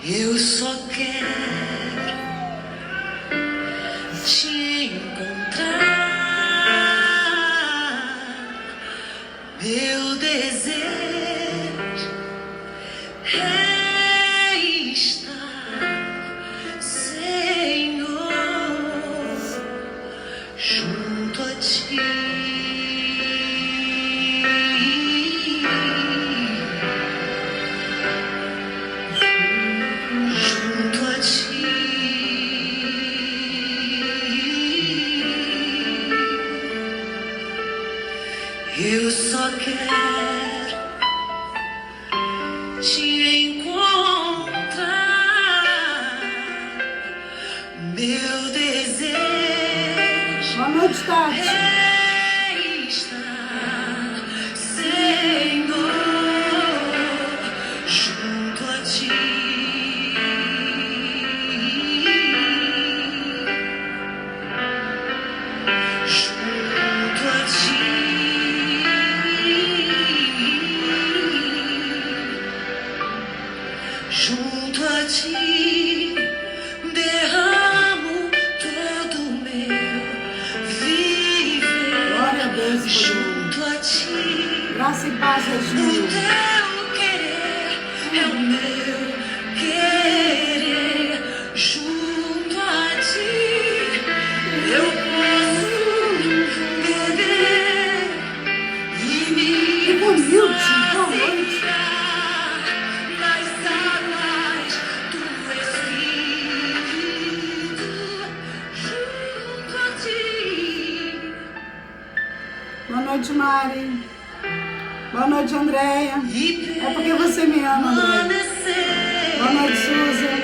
Eu só quero te encontrar. Meu desejo é estar, Senhor, junto a ti. Junto a ti. Eu só quero te encontrar. Meu desejo Boa noite, Tati. é estar, Senhor, junto a ti. Junto a ti. Junto a ti, derramo todo o meu viver. Glória a Deus, Junto a ti, graça e paz, o Reginho. teu querer é o meu querer. Junto a ti, eu posso beber e me Que bonito, boa noite. nas águas do Espírito, junto a ti. Boa noite, Mari. Boa noite, Andréia. É porque você me ama, Andréia. Boa noite, Susan.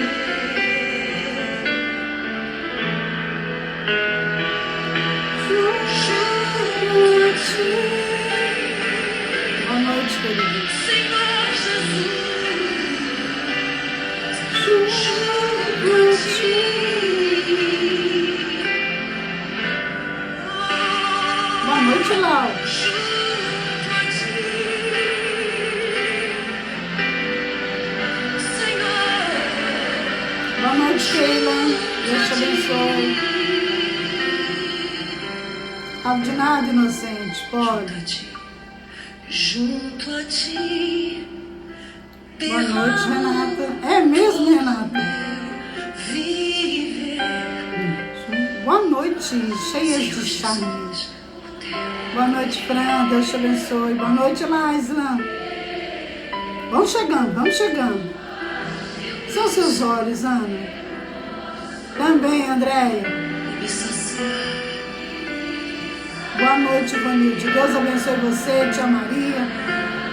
Boa noite, querido. Senhor Jesus, Boa noite, Lau. junto a ti, Senhor, Boa noite, Keila. Deus te abençoe. Sabe de nada, inocente. Pode. junto a ti. Boa noite, Renata. É mesmo, Renata? Viver Boa noite, cheias de charme. Boa noite, Fran. Deus te abençoe. Boa noite, Laisla. Vamos chegando, vamos chegando. São seus olhos, Ana. Também, Andréia. me saciar. Boa noite, Vanilde. Deus abençoe você, tia Maria,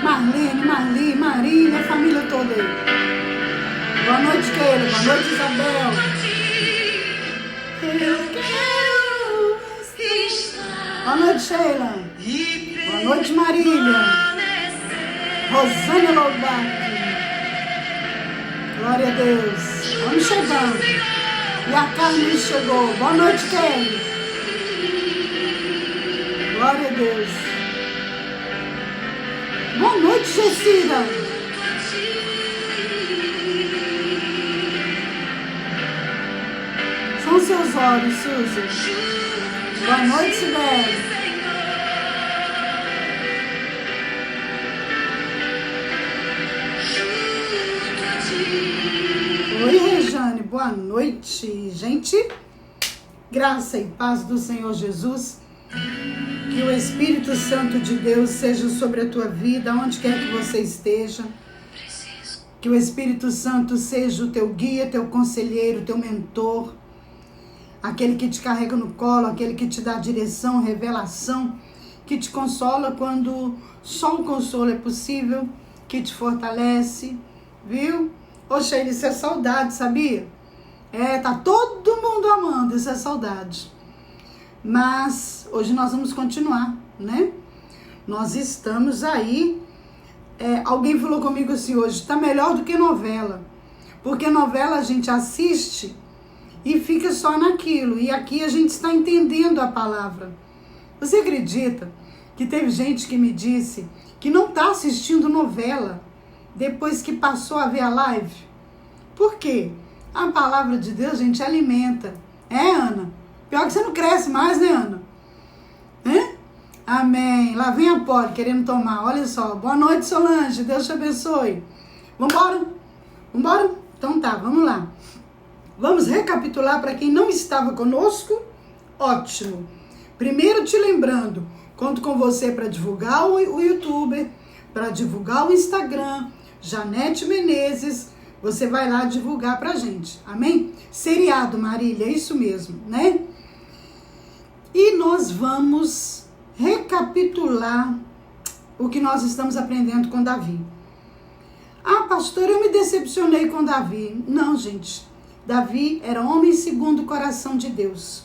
Marlene, Marli, Marília, a família toda aí. Boa noite, Keila. Boa noite, Isabel. Eu quero estar Boa noite, Sheila. e Boa noite, Marília. permanecer. Rosânia Lobato. Glória a Deus. Vamos chegando. E a Carmen chegou. Boa noite, Kelly. Glória a Deus. Boa noite, Jessira. São seus olhos, Suzy. Boa noite, Sibeli. Oi, Rejane, boa noite, gente. Graça e paz do Senhor Jesus. Que o Espírito Santo de Deus seja sobre a tua vida, onde quer que você esteja. Que o Espírito Santo seja o teu guia, teu conselheiro, teu mentor. Aquele que te carrega no colo, aquele que te dá direção, revelação, que te consola quando só um consolo é possível, que te fortalece, viu? Poxa, isso é saudade, sabia? Tá todo mundo amando, isso é saudade. Mas hoje nós vamos continuar, né? Nós estamos aí. Alguém falou comigo assim hoje, tá melhor do que novela. Porque novela a gente assiste e fica só naquilo. E aqui a gente está entendendo a palavra. Você acredita que teve gente que me disse que não está assistindo novela depois que passou a ver a live? Por quê? A palavra de Deus, gente, alimenta. Ana? Pior que você não cresce mais, né, Ana? Amém. Lá vem a Poli querendo tomar. Olha só. Boa noite, Solange. Deus te abençoe. Vambora? Vambora? Então tá, vamos lá. Vamos recapitular para quem não estava conosco. Ótimo. Primeiro te lembrando, conto com você para divulgar o YouTube, para divulgar o Instagram, Janete Menezes, você vai lá divulgar pra gente, amém? Seriado, Marília, é isso mesmo, né? E nós vamos recapitular o que nós estamos aprendendo com Davi. Ah, pastor, eu me decepcionei com Davi. Não, gente, Davi era homem segundo o coração de Deus,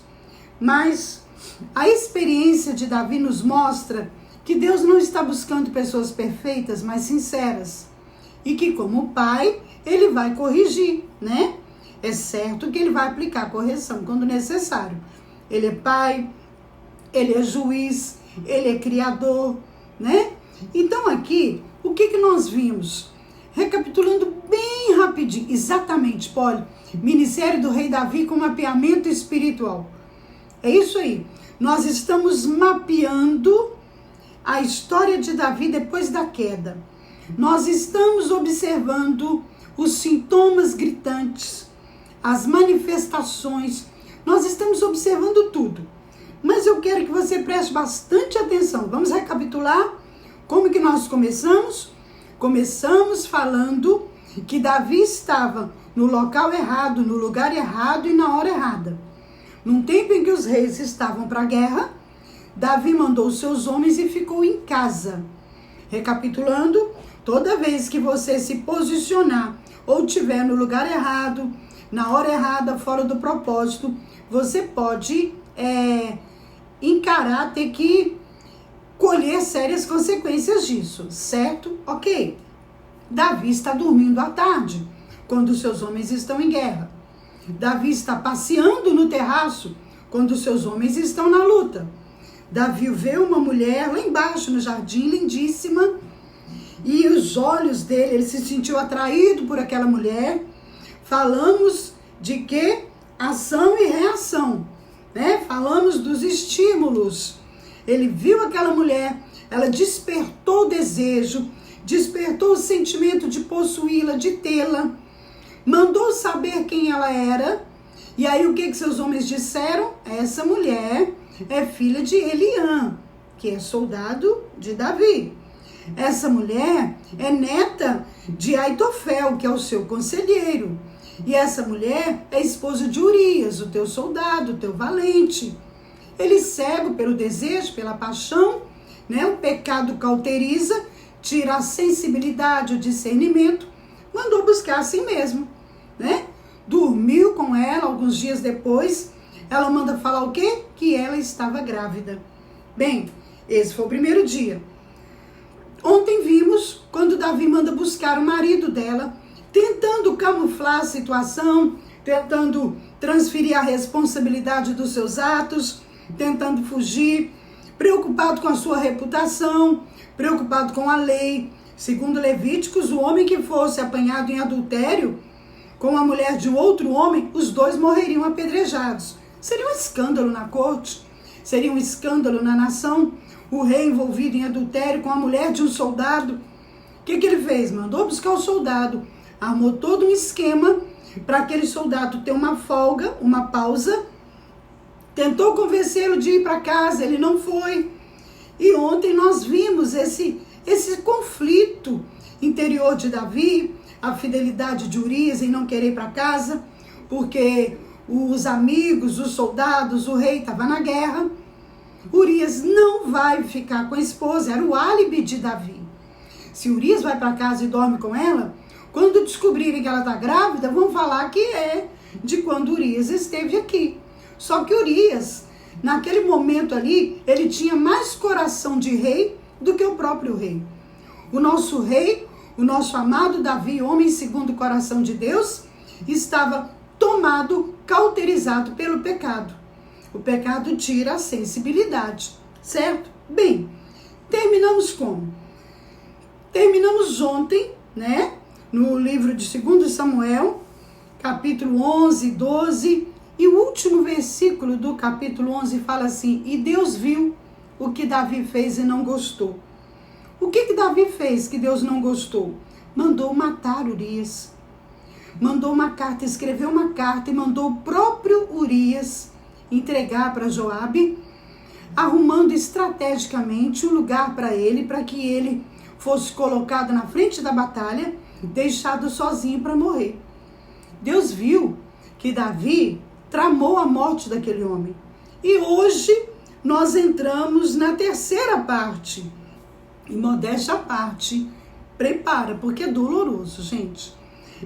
mas a experiência de Davi nos mostra que Deus não está buscando pessoas perfeitas, mas sinceras. E que como pai, ele vai corrigir, né? É certo que ele vai aplicar correção quando necessário. Ele é pai, ele é juiz, ele é criador, né? Então aqui, o que nós vimos? Recapitulando bem rapidinho, exatamente, Poli, Ministério do Rei Davi com mapeamento espiritual. É isso aí. Nós estamos mapeando a história de Davi depois da queda. Nós estamos observando os sintomas gritantes, as manifestações. Nós estamos observando tudo. Mas eu quero que você preste bastante atenção. Vamos recapitular como que nós começamos? Começamos falando que Davi estava no local errado, no lugar errado e na hora errada. Num tempo em que os reis estavam para a guerra, Davi mandou seus homens e ficou em casa. Recapitulando, toda vez que você se posicionar ou estiver no lugar errado, na hora errada, fora do propósito, você pode encarar, ter que colher sérias consequências disso, certo? Ok. Davi está dormindo à tarde, quando seus homens estão em guerra. Davi está passeando no terraço, quando seus homens estão na luta. Davi vê uma mulher lá embaixo no jardim, lindíssima, e os olhos dele, ele se sentiu atraído por aquela mulher. Falamos de que? Ação e reação, né? Falamos dos estímulos. Ele viu aquela mulher, ela despertou o desejo, despertou o sentimento de possuí-la, de tê-la, mandou saber quem ela era, e aí o que seus homens disseram? Essa mulher é filha de Eliã, que é soldado de Davi. Essa mulher é neta de Aitofel, que é o seu conselheiro. E essa mulher é esposa de Urias, o teu soldado, o teu valente. Ele cego pelo desejo, pela paixão, né? O pecado cauteriza, tira a sensibilidade, o discernimento, mandou buscar a si mesmo, né? Dormiu com ela, alguns dias depois, ela manda falar o quê? Que ela estava grávida. Bem, esse foi o primeiro dia. Ontem vimos quando Davi manda buscar o marido dela, tentando camuflar a situação, tentando transferir a responsabilidade dos seus atos, tentando fugir, preocupado com a sua reputação, preocupado com a lei. Segundo Levíticos, o homem que fosse apanhado em adultério com a mulher de outro homem, os dois morreriam apedrejados. Seria um escândalo na corte, seria um escândalo na nação, o rei envolvido em adultério com a mulher de um soldado. O que ele fez? Mandou buscar o soldado, armou todo um esquema para aquele soldado ter uma folga, uma pausa, tentou convencê-lo de ir para casa, ele não foi. E ontem nós vimos esse conflito interior de Davi, a fidelidade de Urias em não querer ir para casa, porque os amigos, os soldados, o rei estava na guerra. Urias não vai ficar com a esposa, era o álibi de Davi. Se Urias vai para casa e dorme com ela, quando descobrirem que ela está grávida, vão falar que é de quando Urias esteve aqui. Só que Urias, naquele momento ali, ele tinha mais coração de rei do que o próprio rei. O nosso rei, o nosso amado Davi, homem segundo o coração de Deus, estava tomado, cauterizado pelo pecado. O pecado tira a sensibilidade, certo? Bem, terminamos como? Terminamos ontem, né? No livro de 2 Samuel, capítulo 11, 12, e o último versículo do capítulo 11 fala assim: e Deus viu o que Davi fez e não gostou. O que Davi fez que Deus não gostou? Mandou matar Urias. Mandou uma carta, escreveu uma carta e mandou o próprio Urias entregar para Joabe, arrumando estrategicamente um lugar para que ele fosse colocado na frente da batalha, deixado sozinho para morrer. Deus viu que Davi tramou a morte daquele homem. E hoje nós entramos na terceira parte. E modéstia à parte, prepara, porque é doloroso, gente.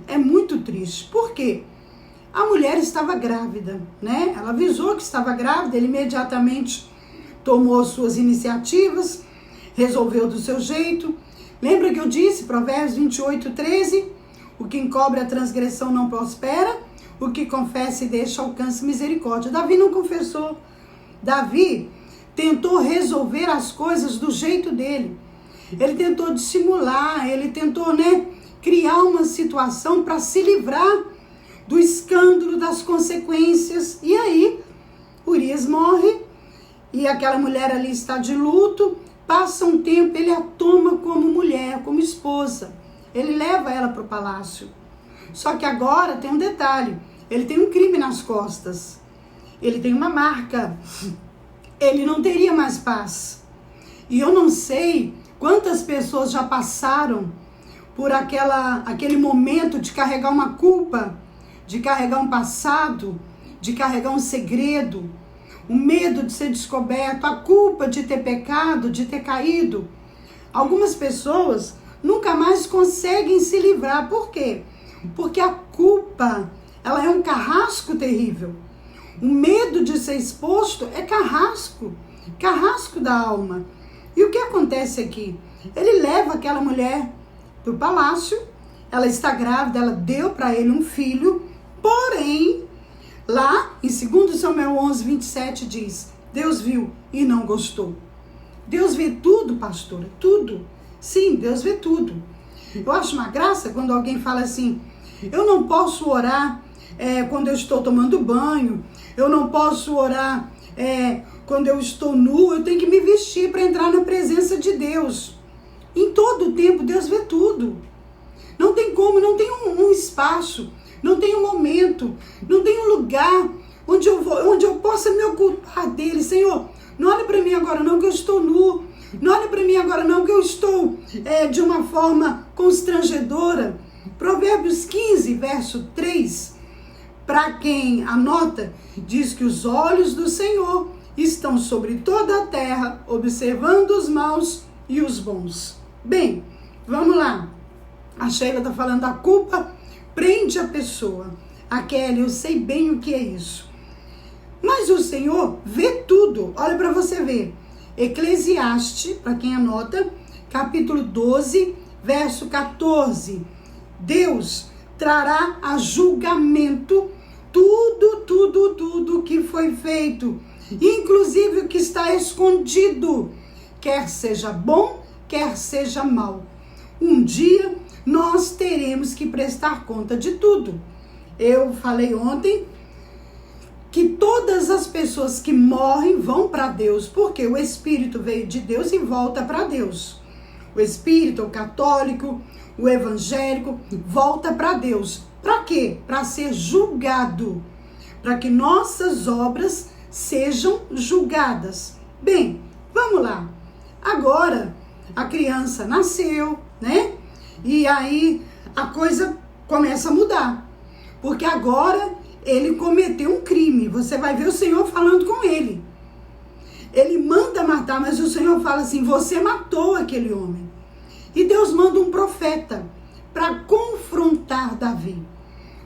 É muito triste. Por quê? A mulher estava grávida, né? Ela avisou que estava grávida, ele imediatamente tomou suas iniciativas, resolveu do seu jeito. Lembra que eu disse, Provérbios 28, 13? O que encobre a transgressão não prospera, o que confessa e deixa alcança misericórdia. Davi não confessou. Davi tentou resolver as coisas do jeito dele. Ele tentou dissimular, ele tentou, criar uma situação para se livrar do escândalo, das consequências. E aí, Urias morre e aquela mulher ali está de luto. Passa um tempo, ele a toma como mulher, como esposa. Ele leva ela para o palácio. Só que agora tem um detalhe. Ele tem um crime nas costas. Ele tem uma marca. Ele não teria mais paz. E eu não sei quantas pessoas já passaram por aquele momento de carregar uma culpa, de carregar um passado, de carregar um segredo, o medo de ser descoberto, a culpa de ter pecado, de ter caído. Algumas pessoas nunca mais conseguem se livrar. Por quê? Porque a culpa, ela é um carrasco terrível. O medo de ser exposto é carrasco da alma. E o que acontece aqui? Ele leva aquela mulher para o palácio, ela está grávida, ela deu para ele um filho, porém, lá em 2 Samuel 11, 27 diz, Deus viu e não gostou. Deus vê tudo, pastora, tudo. Sim, Deus vê tudo. Eu acho uma graça quando alguém fala assim, eu não posso orar quando eu estou tomando banho, eu não posso orar quando eu estou nu, eu tenho que me vestir para entrar na presença de Deus. Em todo o tempo, Deus vê tudo. Não tem como, não tem um espaço, não tem um momento, não tem um lugar onde eu possa me ocultar dele. Senhor, não olhe para mim agora não que eu estou nu. Não olhe para mim agora não que eu estou de uma forma constrangedora. Provérbios 15, verso 3, para quem anota, diz que os olhos do Senhor estão sobre toda a terra, observando os maus e os bons. Bem, vamos lá. A Sheila está falando, a culpa prende a pessoa. A Kelly, eu sei bem o que é isso. Mas o Senhor vê tudo. Olha para você ver. Eclesiastes, para quem anota, capítulo 12, verso 14. Deus trará a julgamento tudo que foi feito, inclusive o que está escondido, quer seja bom, quer seja mal. Um dia nós teremos que prestar conta de tudo. Eu falei ontem que todas as pessoas que morrem vão para Deus, porque o Espírito veio de Deus e volta para Deus. O Espírito, o católico, o evangélico, volta para Deus. Para quê? Para ser julgado, para que nossas obras sejam julgadas. Bem, vamos lá. Agora, a criança nasceu, E aí a coisa começa a mudar. Porque agora ele cometeu um crime. Você vai ver o Senhor falando com ele. Ele manda matar, mas o Senhor fala assim, você matou aquele homem. E Deus manda um profeta para confrontar Davi.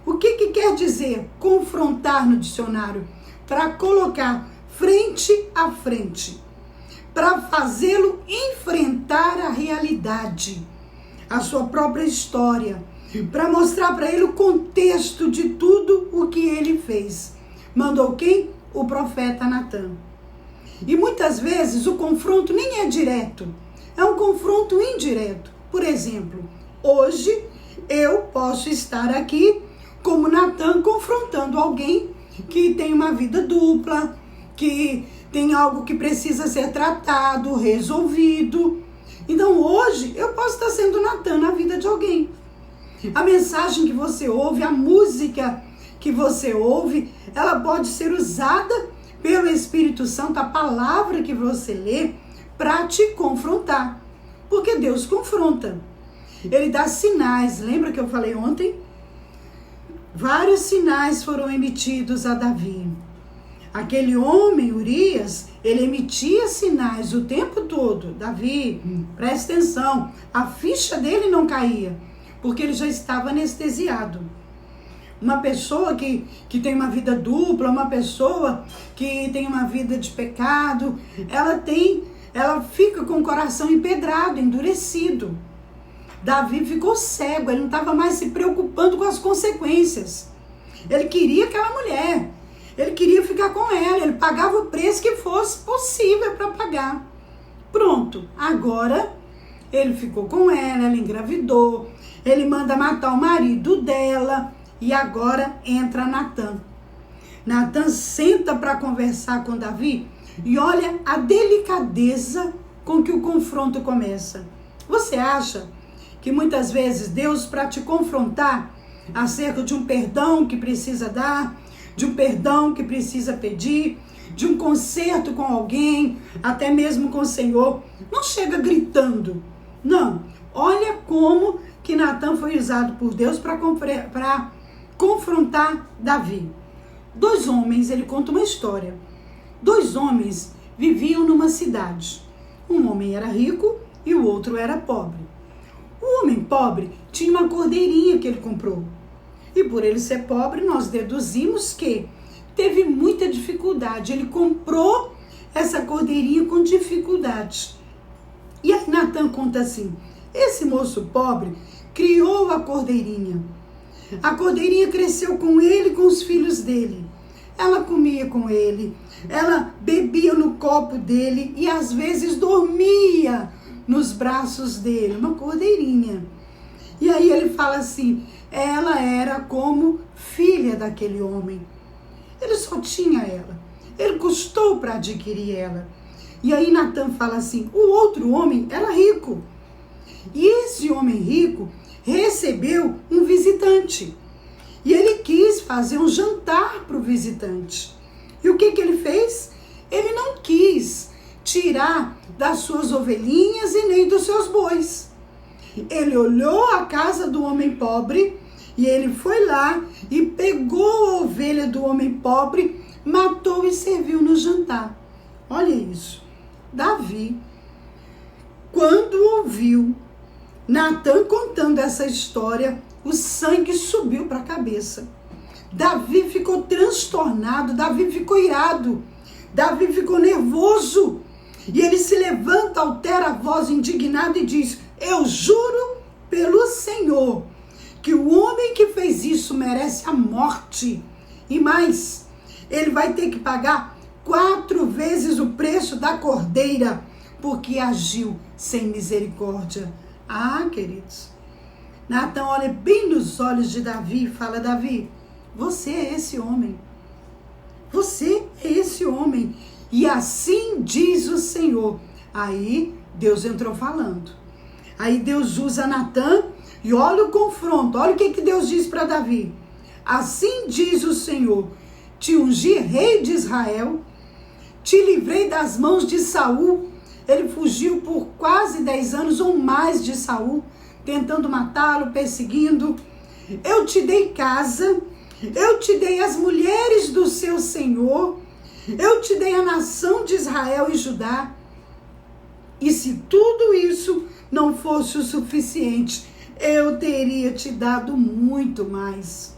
O que quer dizer confrontar no dicionário? Para colocar frente a frente. Para fazê-lo enfrentar a realidade, a sua própria história, para mostrar para ele o contexto de tudo o que ele fez. Mandou quem? O profeta Natan. E muitas vezes o confronto nem é direto, é um confronto indireto. Por exemplo, hoje eu posso estar aqui como Natan confrontando alguém que tem uma vida dupla, que tem algo que precisa ser tratado, resolvido. Então hoje eu posso estar sendo Natan na vida de alguém. A mensagem que você ouve, a música que você ouve, ela pode ser usada pelo Espírito Santo, a palavra que você lê, para te confrontar. Porque Deus confronta. Ele dá sinais. Lembra que eu falei ontem? Vários sinais foram emitidos a Davi. Aquele homem, Urias, ele emitia sinais o tempo todo. Davi, presta atenção, a ficha dele não caía, porque ele já estava anestesiado. Uma pessoa que tem uma vida dupla, uma pessoa que tem uma vida de pecado, ela fica com o coração empedrado, endurecido. Davi ficou cego, ele não estava mais se preocupando com as consequências. Ele queria aquela mulher, ele queria ficar com ela, ele pagava o preço que fosse possível para pagar. Pronto, agora ele ficou com ela engravidou, ele manda matar o marido dela e agora entra Natan. Natan senta para conversar com Davi e olha a delicadeza com que o confronto começa. Você acha que muitas vezes Deus, para te confrontar acerca de um perdão que precisa dar, de um perdão que precisa pedir, de um conserto com alguém, até mesmo com o Senhor, não chega gritando. Não, olha como que Natan foi usado por Deus para confrontar Davi. Dois homens, ele conta uma história. Dois homens viviam numa cidade. Um homem era rico e o outro era pobre. O homem pobre tinha uma cordeirinha que ele comprou. E por ele ser pobre, nós deduzimos que teve muita dificuldade. Ele comprou essa cordeirinha com dificuldade. E aí Natan conta assim, esse moço pobre criou a cordeirinha. A cordeirinha cresceu com ele e com os filhos dele. Ela comia com ele, ela bebia no copo dele e às vezes dormia nos braços dele, uma cordeirinha. E aí ele fala assim, ela era como filha daquele homem. Ele só tinha ela, ele custou para adquirir ela. E aí Natan fala assim, o outro homem era rico. E esse homem rico recebeu um visitante. E ele quis fazer um jantar para o visitante. E o que ele fez? Ele não quis tirar das suas ovelhinhas e nem dos seus bois. Ele olhou a casa do homem pobre e ele foi lá e pegou a ovelha do homem pobre, matou e serviu no jantar. Olha isso. Davi, quando ouviu Natan contando essa história, o sangue subiu para a cabeça. Davi ficou transtornado, Davi ficou irado, Davi ficou nervoso. E ele se levanta, altera a voz indignado e diz, eu juro pelo Senhor que o homem que fez isso merece a morte. E mais, ele vai ter que pagar 4 vezes o preço da cordeira, porque agiu sem misericórdia. Ah, queridos, Natan olha bem nos olhos de Davi e fala, Davi, você é esse homem. Você é esse homem. E assim diz o Senhor. Aí Deus entrou falando. Aí Deus usa Natan e olha o confronto. Olha o que Deus diz para Davi. Assim diz o Senhor, te ungi rei de Israel, te livrei das mãos de Saul. Ele fugiu por quase 10 anos ou mais de Saul, tentando matá-lo, perseguindo. Eu te dei casa, eu te dei as mulheres do seu Senhor, eu te dei a nação de Israel e Judá. E se tudo isso não fosse o suficiente, eu teria te dado muito mais.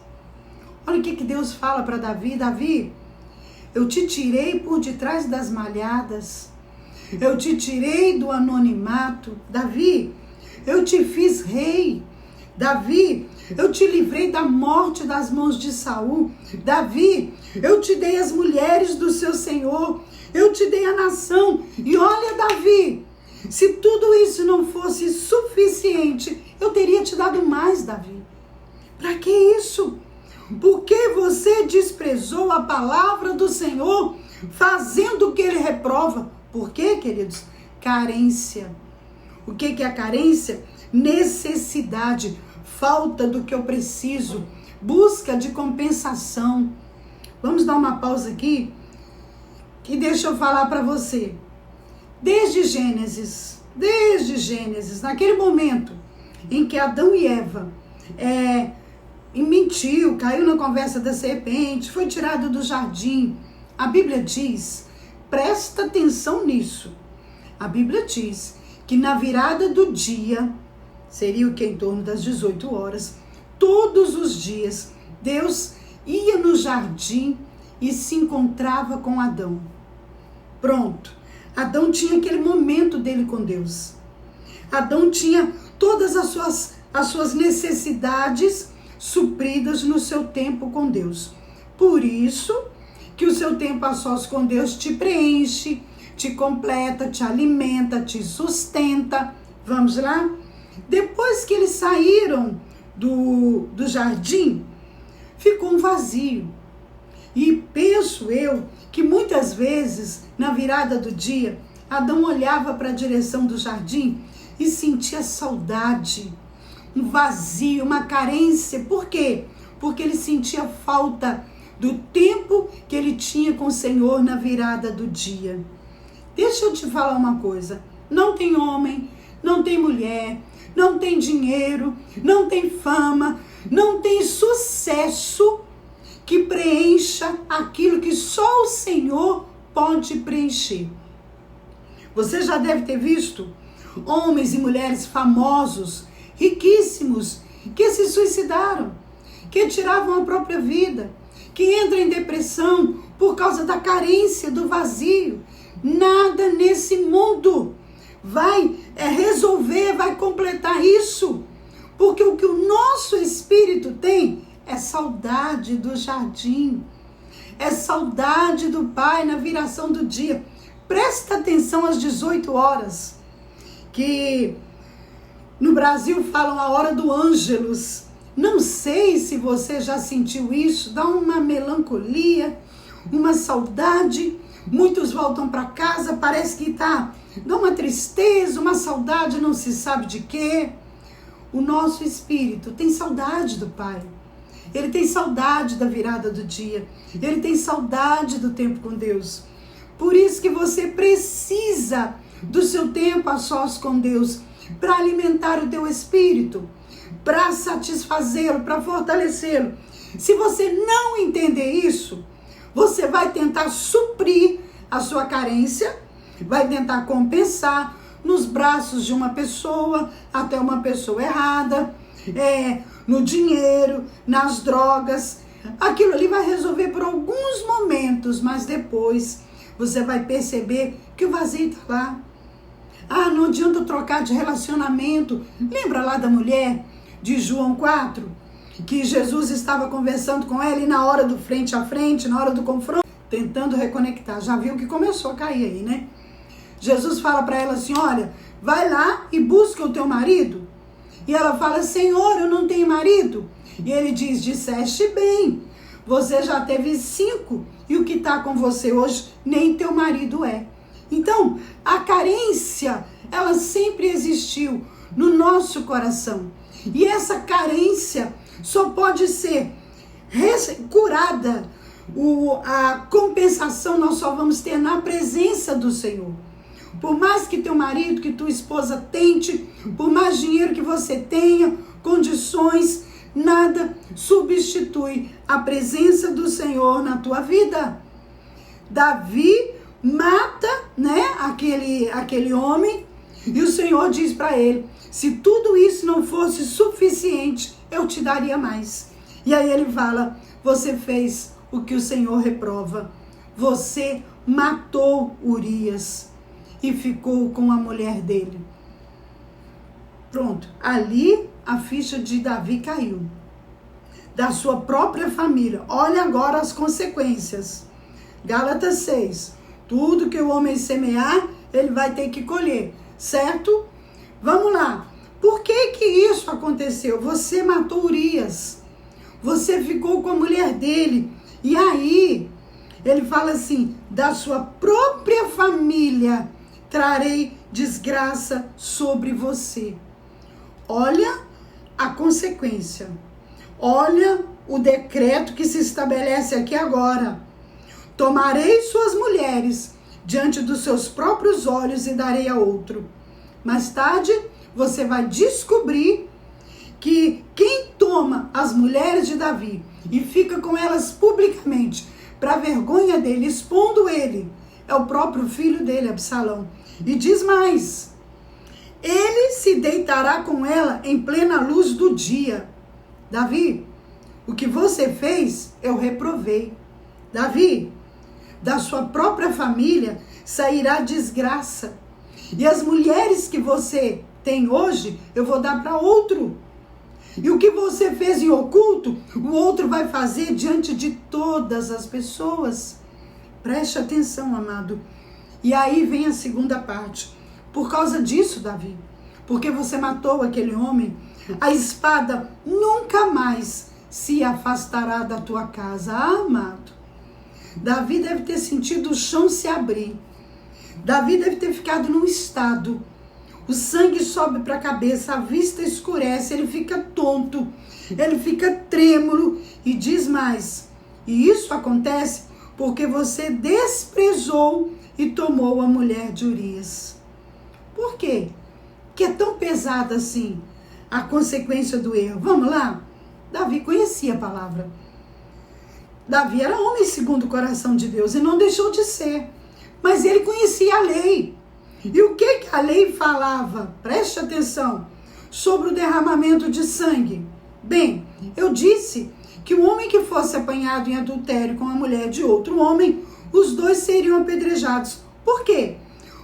Olha o que Deus fala para Davi. Davi, eu te tirei por detrás das malhadas, eu te tirei do anonimato. Davi, eu te fiz rei. Davi, eu te livrei da morte das mãos de Saul. Davi, eu te dei as mulheres do seu Senhor, eu te dei a nação. E olha, Davi, se tudo isso não fosse suficiente, eu teria te dado mais, Davi. Para que isso? desprezou a palavra do Senhor, fazendo o que ele reprova. Por quê, queridos? Carência. O que é a carência? Necessidade, falta do que eu preciso, busca de compensação. Vamos dar uma pausa aqui, que deixa eu falar para você. Desde Gênesis, naquele momento em que Adão e Eva mentiu, caiu na conversa da serpente, foi tirado do jardim, a Bíblia diz, presta atenção nisso, a Bíblia diz que na virada do dia, seria o que em torno das 18 horas, todos os dias, Deus ia no jardim e se encontrava com Adão. Pronto. Adão tinha aquele momento dele com Deus. Adão tinha todas as suas necessidades supridas no seu tempo com Deus. Por isso que o seu tempo a sós com Deus te preenche, te completa, te alimenta, te sustenta. Vamos lá? Depois que eles saíram do jardim, ficou um vazio. E penso eu que muitas vezes, na virada do dia, Adão olhava para a direção do jardim e sentia saudade, um vazio, uma carência. Por quê? Porque ele sentia falta do tempo que ele tinha com o Senhor na virada do dia. Deixa eu te falar uma coisa, não tem homem, não tem mulher, não tem dinheiro, não tem fama, não tem sucesso que preencha aquilo que só o Senhor pode preencher. Você já deve ter visto homens e mulheres famosos, riquíssimos, que se suicidaram, que tiravam a própria vida, que entram em depressão por causa da carência, do vazio. Nada nesse mundo vai resolver, vai completar isso, porque o que o nosso espírito tem é saudade do jardim, é saudade do Pai na viração do dia. Presta atenção às 18 horas, que no Brasil falam a hora do Ângelus. Não sei se você já sentiu isso, dá uma melancolia, uma saudade. Muitos voltam para casa, parece que dá uma tristeza, uma saudade, não se sabe de quê. O nosso espírito tem saudade do Pai. Ele tem saudade da virada do dia. Ele tem saudade do tempo com Deus. Por isso que você precisa do seu tempo a sós com Deus, para alimentar o teu espírito, para satisfazê-lo, para fortalecê-lo. Se você não entender isso, você vai tentar suprir a sua carência, vai tentar compensar nos braços de uma pessoa, até uma pessoa errada, no dinheiro, nas drogas. Aquilo ali vai resolver por alguns momentos, mas depois você vai perceber que o vazio está lá. Ah, não adianta trocar de relacionamento. Lembra lá da mulher de João 4? Que Jesus estava conversando com ela e na hora do frente a frente, na hora do confronto, tentando reconectar. Já viu que começou a cair aí, né? Jesus fala para ela assim, olha, vai lá e busca o teu marido. E ela fala, Senhor, eu não tenho marido. E ele diz, disseste bem, você já teve 5 e o que está com você hoje nem teu marido é. Então, a carência, ela sempre existiu no nosso coração. E essa carência só pode ser curada, a compensação nós só vamos ter na presença do Senhor. Por mais que teu marido, que tua esposa tente, por mais dinheiro que você tenha, condições, nada substitui a presença do Senhor na tua vida. Davi mata, né, aquele homem, e o Senhor diz para ele, se tudo isso não fosse suficiente, eu te daria mais. E aí ele fala, você fez o que o Senhor reprova, você matou Urias e ficou com a mulher dele. Pronto, ali a ficha de Davi caiu, da sua própria família. Olha agora as consequências. Gálatas 6, tudo que o homem semear, ele vai ter que colher, certo? Vamos lá, por que isso aconteceu? Você matou Urias, você ficou com a mulher dele, E aí, ele fala assim, da sua própria família trarei desgraça sobre você. Olha a consequência. Olha o decreto que se estabelece aqui agora. Tomarei suas mulheres diante dos seus próprios olhos e darei a outro. Mais tarde, você vai descobrir que quem toma as mulheres de Davi e fica com elas publicamente, para vergonha dele, expondo ele, é o próprio filho dele, Absalão. E diz mais, ele se deitará com ela em plena luz do dia. Davi, o que você fez, eu reprovei. Davi, da sua própria família sairá desgraça. E as mulheres que você tem hoje, eu vou dar para outro. E o que você fez em oculto, o outro vai fazer diante de todas as pessoas. Preste atenção, amado. E aí vem a segunda parte. Por causa disso, Davi, porque você matou aquele homem, a espada nunca mais se afastará da tua casa. Ah, amado. Davi deve ter sentido o chão se abrir. Davi deve ter ficado num estado. O sangue sobe para a cabeça, a vista escurece, ele fica tonto, ele fica trêmulo e diz mais. E isso acontece porque você desprezou e tomou a mulher de Urias. Por quê? Que é tão pesada assim a consequência do erro. Vamos lá? Davi conhecia a palavra. Davi era homem segundo o coração de Deus e não deixou de ser. Mas ele conhecia a lei. E o que a lei falava? Preste atenção. Sobre o derramamento de sangue. Bem, eu disse que o homem que fosse apanhado em adultério com a mulher de outro homem, os dois seriam apedrejados. Por quê?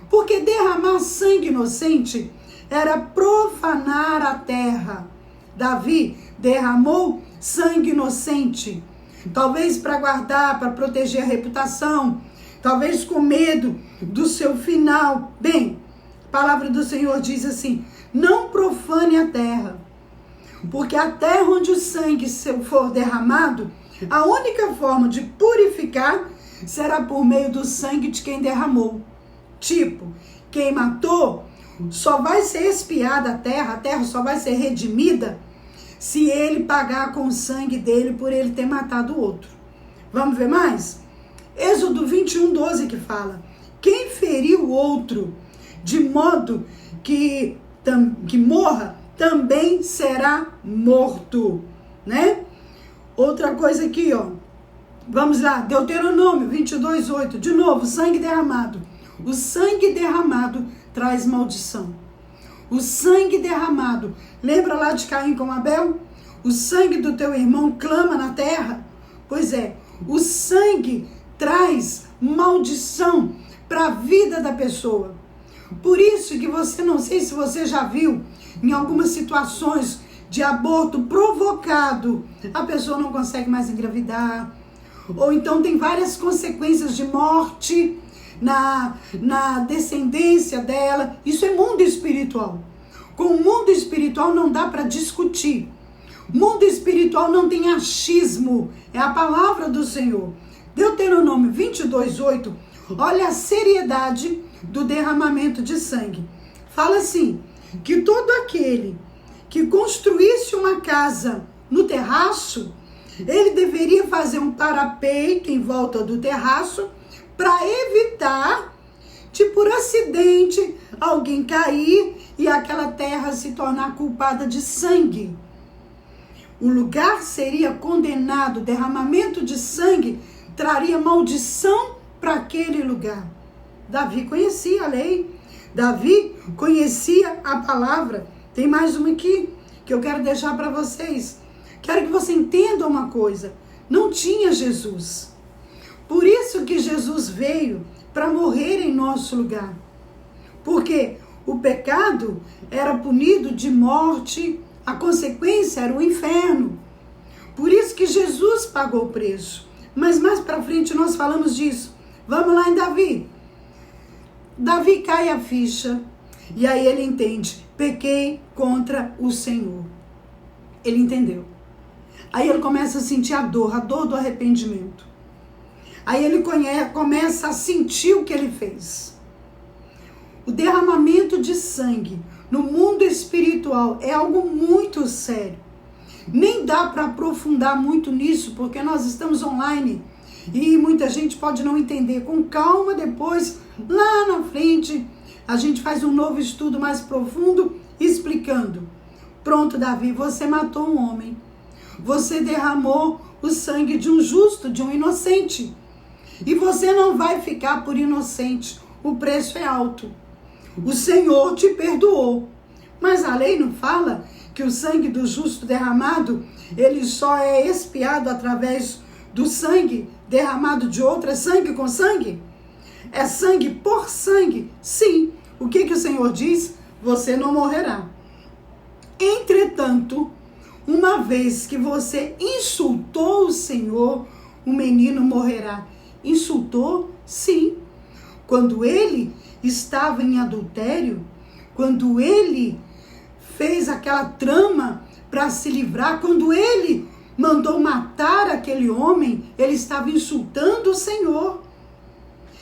Porque derramar sangue inocente era profanar a terra. Davi derramou sangue inocente. Talvez para guardar, para proteger a reputação, talvez com medo do seu final. Bem, a palavra do Senhor diz assim, não profane a terra, porque a terra onde o sangue for derramado, a única forma de purificar será por meio do sangue de quem derramou. Tipo, quem matou só vai ser expiada a terra só vai ser redimida se ele pagar com o sangue dele por ele ter matado o outro. Vamos ver mais? Êxodo 21:12 que fala, quem feriu o outro de modo que morra, também será morto, né? Outra coisa aqui, ó, vamos lá, Deuteronômio 22:8, de novo, sangue derramado. O sangue derramado traz maldição. O sangue derramado, lembra lá de Caim com Abel? O sangue do teu irmão clama na terra? Pois é, o sangue traz maldição para a vida da pessoa. Por isso que você, não sei se você já viu, em algumas situações de aborto provocado, a pessoa não consegue mais engravidar, ou então tem várias consequências de morte na descendência dela. Isso é mundo espiritual. Com o mundo espiritual não dá para discutir. Mundo espiritual não tem achismo, é a palavra do Senhor. Deuteronômio 22:8, olha a seriedade do derramamento de sangue. Fala assim, que todo aquele que construísse uma casa no terraço, ele deveria fazer um parapeito em volta do terraço para evitar de por acidente alguém cair e aquela terra se tornar culpada de sangue. O lugar seria condenado, o derramamento de sangue traria maldição para aquele lugar. Davi conhecia a lei, Davi conhecia a palavra. Tem mais uma aqui que eu quero deixar para vocês. Quero que você entenda uma coisa, não tinha Jesus. Por isso que Jesus veio para morrer em nosso lugar. Porque o pecado era punido de morte, a consequência era o inferno. Por isso que Jesus pagou o preço. Mas mais para frente nós falamos disso. Vamos lá em Davi. Davi cai a ficha e aí ele entende, pequei contra o Senhor. Ele entendeu. Aí ele começa a sentir a dor do arrependimento. Aí ele começa a sentir o que ele fez. O derramamento de sangue no mundo espiritual é algo muito sério. Nem dá para aprofundar muito nisso, porque nós estamos online e muita gente pode não entender. Com calma, depois, lá na frente, a gente faz um novo estudo mais profundo, explicando. Pronto, Davi, você matou um homem. Você derramou o sangue de um justo, de um inocente. E você não vai ficar por inocente. O preço é alto. O Senhor te perdoou. Mas a lei não fala que o sangue do justo derramado, ele só é expiado através do sangue derramado de outro. É sangue com sangue? É sangue por sangue? Sim. O que o Senhor diz? Você não morrerá. Entretanto, uma vez que você insultou o Senhor, o menino morrerá. Insultou? Sim. Quando ele estava em adultério, quando ele fez aquela trama para se livrar, quando ele mandou matar aquele homem, ele estava insultando o Senhor.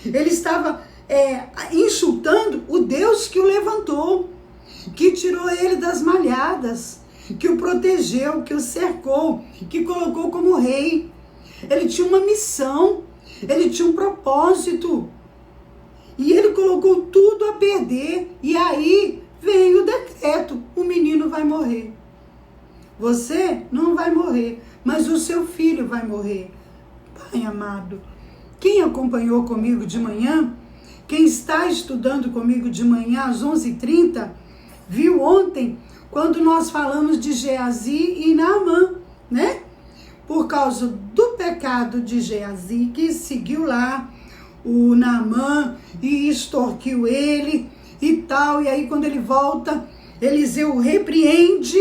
Ele estava insultando o Deus que o levantou, que tirou ele das malhadas, que o protegeu, que o cercou, que colocou como rei. Ele tinha uma missão, ele tinha um propósito. E ele colocou tudo a perder. E aí veio o decreto: o menino vai morrer. Você não vai morrer, mas o seu filho vai morrer. Pai amado, quem acompanhou comigo de manhã, quem está estudando comigo de manhã às 11h30, viu ontem quando nós falamos de Geazi e Naamã, né? Por causa do pecado de Geazi, que seguiu lá o Naamã e extorquiu ele e tal. E aí quando ele volta, Eliseu o repreende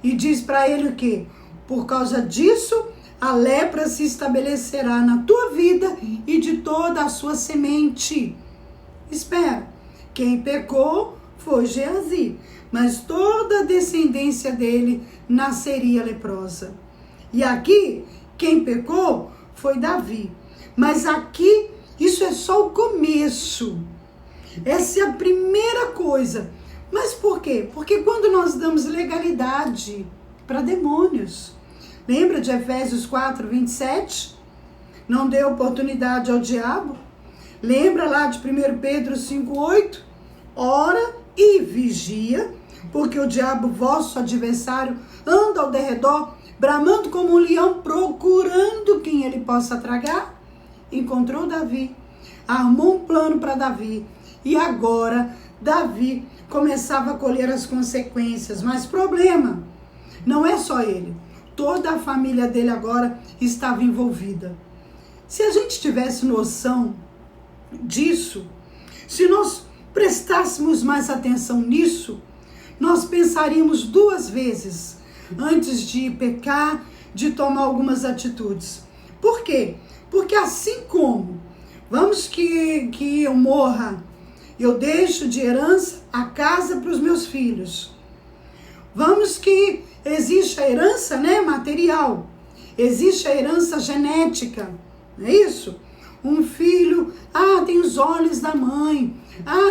e diz para ele o quê? Por causa disso, a lepra se estabelecerá na tua vida e de toda a sua semente. Espera, quem pecou foi Geazi, mas toda a descendência dele nasceria leprosa. E aqui, quem pecou foi Davi. Mas aqui, isso é só o começo. Essa é a primeira coisa. Mas por quê? Porque quando nós damos legalidade para demônios, lembra de Efésios 4:27? Não dê oportunidade ao diabo. Lembra lá de 1 Pedro 5:8? Ora e vigia, porque o diabo, vosso adversário, anda ao derredor, bramando como um leão, procurando quem ele possa tragar. Encontrou Davi, armou um plano para Davi, e agora Davi começava a colher as consequências. Mas problema, não é só ele, toda a família dele agora estava envolvida. Se a gente tivesse noção disso, se nós prestássemos mais atenção nisso, nós pensaríamos 2 vezes antes de pecar, de tomar algumas atitudes. Por quê? Porque assim como, vamos que eu morra, eu deixo de herança a casa para os meus filhos. Vamos que existe a herança, né, material. Existe a herança genética, não é isso? Um filho, tem os olhos da mãe,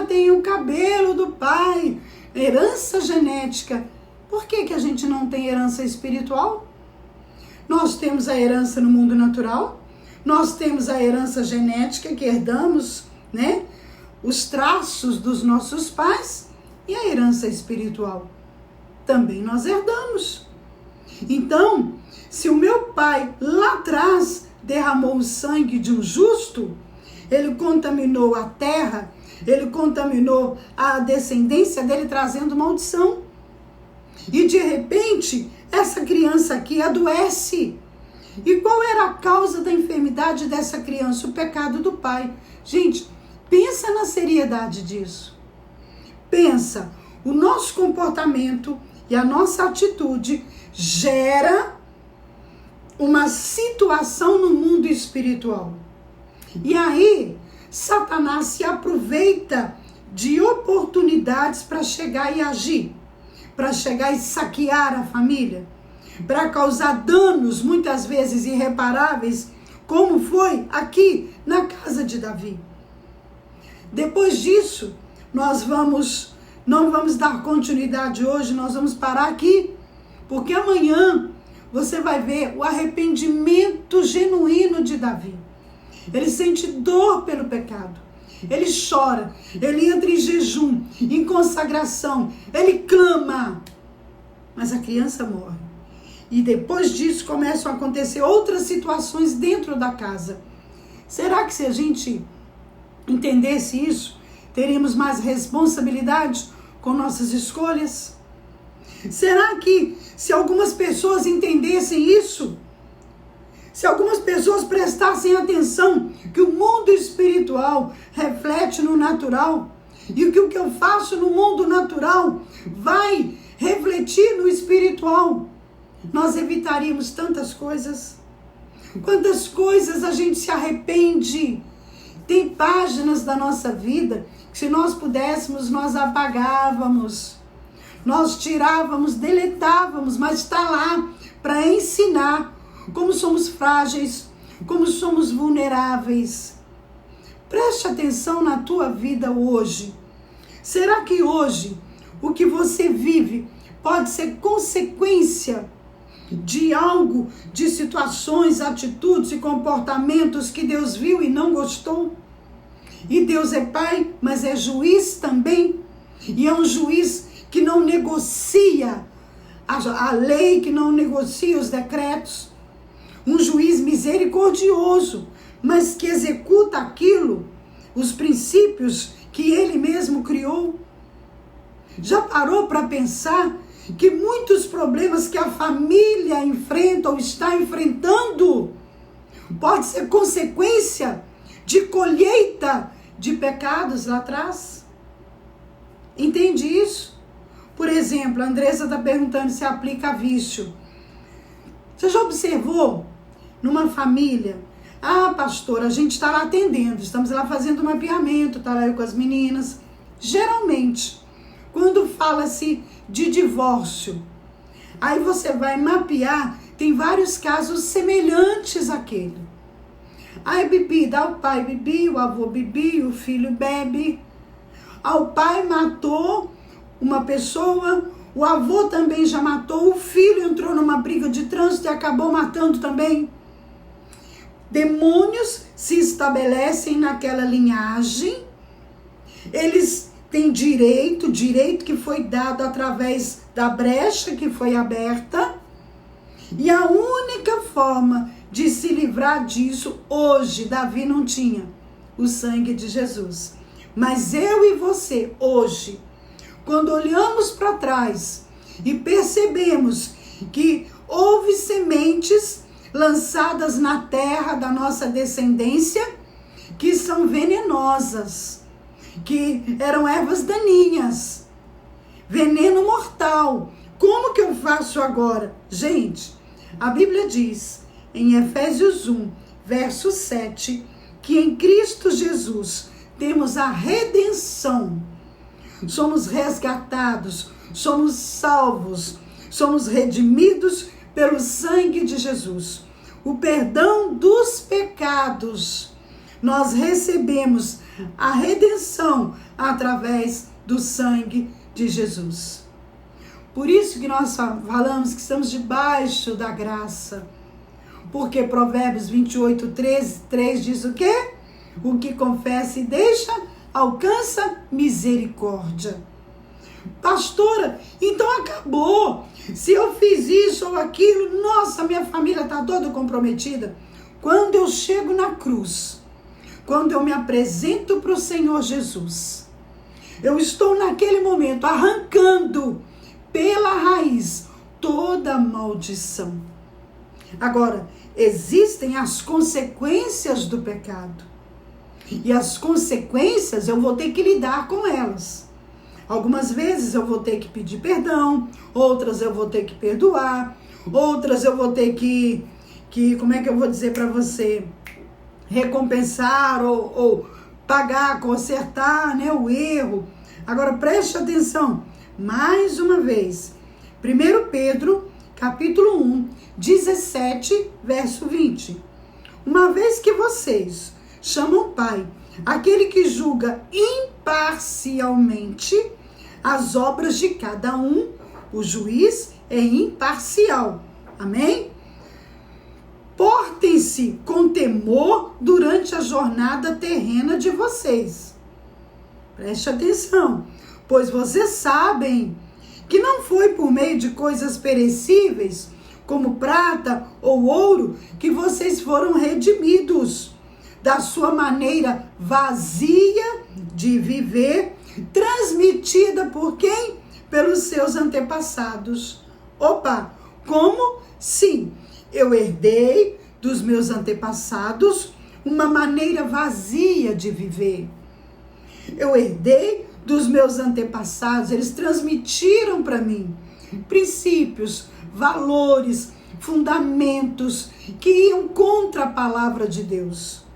tem o cabelo do pai. Herança genética. Por que a gente não tem herança espiritual? Nós temos a herança no mundo natural, nós temos a herança genética que herdamos, né? Os traços dos nossos pais, e a herança espiritual também nós herdamos. Então, se o meu pai lá atrás derramou o sangue de um justo, ele contaminou a terra, ele contaminou a descendência dele, trazendo maldição. E de repente, essa criança aqui adoece. E qual era a causa da enfermidade dessa criança? O pecado do pai. Gente, pensa na seriedade disso. Pensa, o nosso comportamento e a nossa atitude gera uma situação no mundo espiritual. E aí, Satanás se aproveita de oportunidades para chegar e agir, para chegar e saquear a família, para causar danos, muitas vezes irreparáveis, como foi aqui na casa de Davi. Depois disso, nós não vamos dar continuidade hoje, nós vamos parar aqui, porque amanhã você vai ver o arrependimento genuíno de Davi. Ele sente dor pelo pecado, ele chora, ele entra em jejum, em consagração, ele clama, mas a criança morre. E depois disso começam a acontecer outras situações dentro da casa. Será que se a gente entendesse isso, teríamos mais responsabilidade com nossas escolhas? Será que se algumas pessoas entendessem isso, se algumas pessoas prestassem atenção que o mundo espiritual reflete no natural e que o que eu faço no mundo natural vai refletir no espiritual, nós evitaríamos tantas coisas. Quantas coisas a gente se arrepende. Tem páginas da nossa vida que, se nós pudéssemos, nós apagávamos, nós tirávamos, deletávamos, mas está lá para ensinar como somos frágeis, como somos vulneráveis. Preste atenção na tua vida hoje. Será que hoje o que você vive pode ser consequência de algo, de situações, atitudes e comportamentos que Deus viu e não gostou? E Deus é Pai, mas é juiz também. E é um juiz que não negocia a lei, que não negocia os decretos. Um juiz misericordioso, mas que executa aquilo, os princípios que ele mesmo criou. Já parou para pensar que muitos problemas que a família enfrenta ou está enfrentando pode ser consequência de colheita de pecados lá atrás? Entende isso? Por exemplo, a Andressa está perguntando se aplica a vício. Você já observou numa família? Ah, pastora, a gente está lá atendendo, estamos lá fazendo um mapeamento, está lá eu com as meninas. Geralmente, quando fala-se de divórcio, aí você vai mapear, tem vários casos semelhantes àquele. Aí bebida, o pai bebia, o avô bebia, o filho bebe. O pai matou uma pessoa, o avô também já matou, o filho entrou numa briga de trânsito e acabou matando também. Demônios se estabelecem naquela linhagem, eles têm direito que foi dado através da brecha que foi aberta, e a única forma de se livrar disso, hoje, Davi não tinha o sangue de Jesus. Mas eu e você, hoje, quando olhamos para trás e percebemos que houve sementes lançadas na terra da nossa descendência que são venenosas, que eram ervas daninhas, veneno mortal. Como que eu faço agora? Gente, a Bíblia diz em Efésios 1, verso 7, que em Cristo Jesus temos a redenção. Somos resgatados, somos salvos, somos redimidos pelo sangue de Jesus. O perdão dos pecados. Nós recebemos a redenção através do sangue de Jesus. Por isso que nós falamos que estamos debaixo da graça. Porque Provérbios 28, 3 diz o quê? O que confessa e deixa, alcança misericórdia. Pastora, então acabou. Se eu fiz isso ou aquilo, nossa, minha família está toda comprometida. Quando eu chego na cruz, quando eu me apresento para o Senhor Jesus, eu estou naquele momento arrancando pela raiz toda a maldição. Agora, existem as consequências do pecado. E as consequências eu vou ter que lidar com elas. Algumas vezes eu vou ter que pedir perdão, outras eu vou ter que perdoar, outras eu vou ter que como é que eu vou dizer para você, recompensar ou pagar, consertar, né, o erro. Agora preste atenção, mais uma vez, 1 Pedro, capítulo 1, 17, verso 20. Uma vez que vocês chamam Pai aquele que julga imparcialmente as obras de cada um, o juiz é imparcial. Amém? Portem-se com temor durante a jornada terrena de vocês. Preste atenção, pois vocês sabem que não foi por meio de coisas perecíveis, como prata ou ouro, que vocês foram redimidos da sua maneira vazia de viver, transmitida por quem? Pelos seus antepassados. Opa, como? Sim, eu herdei dos meus antepassados uma maneira vazia de viver. Eu herdei dos meus antepassados, eles transmitiram para mim princípios, valores, fundamentos que iam contra a palavra de Deus.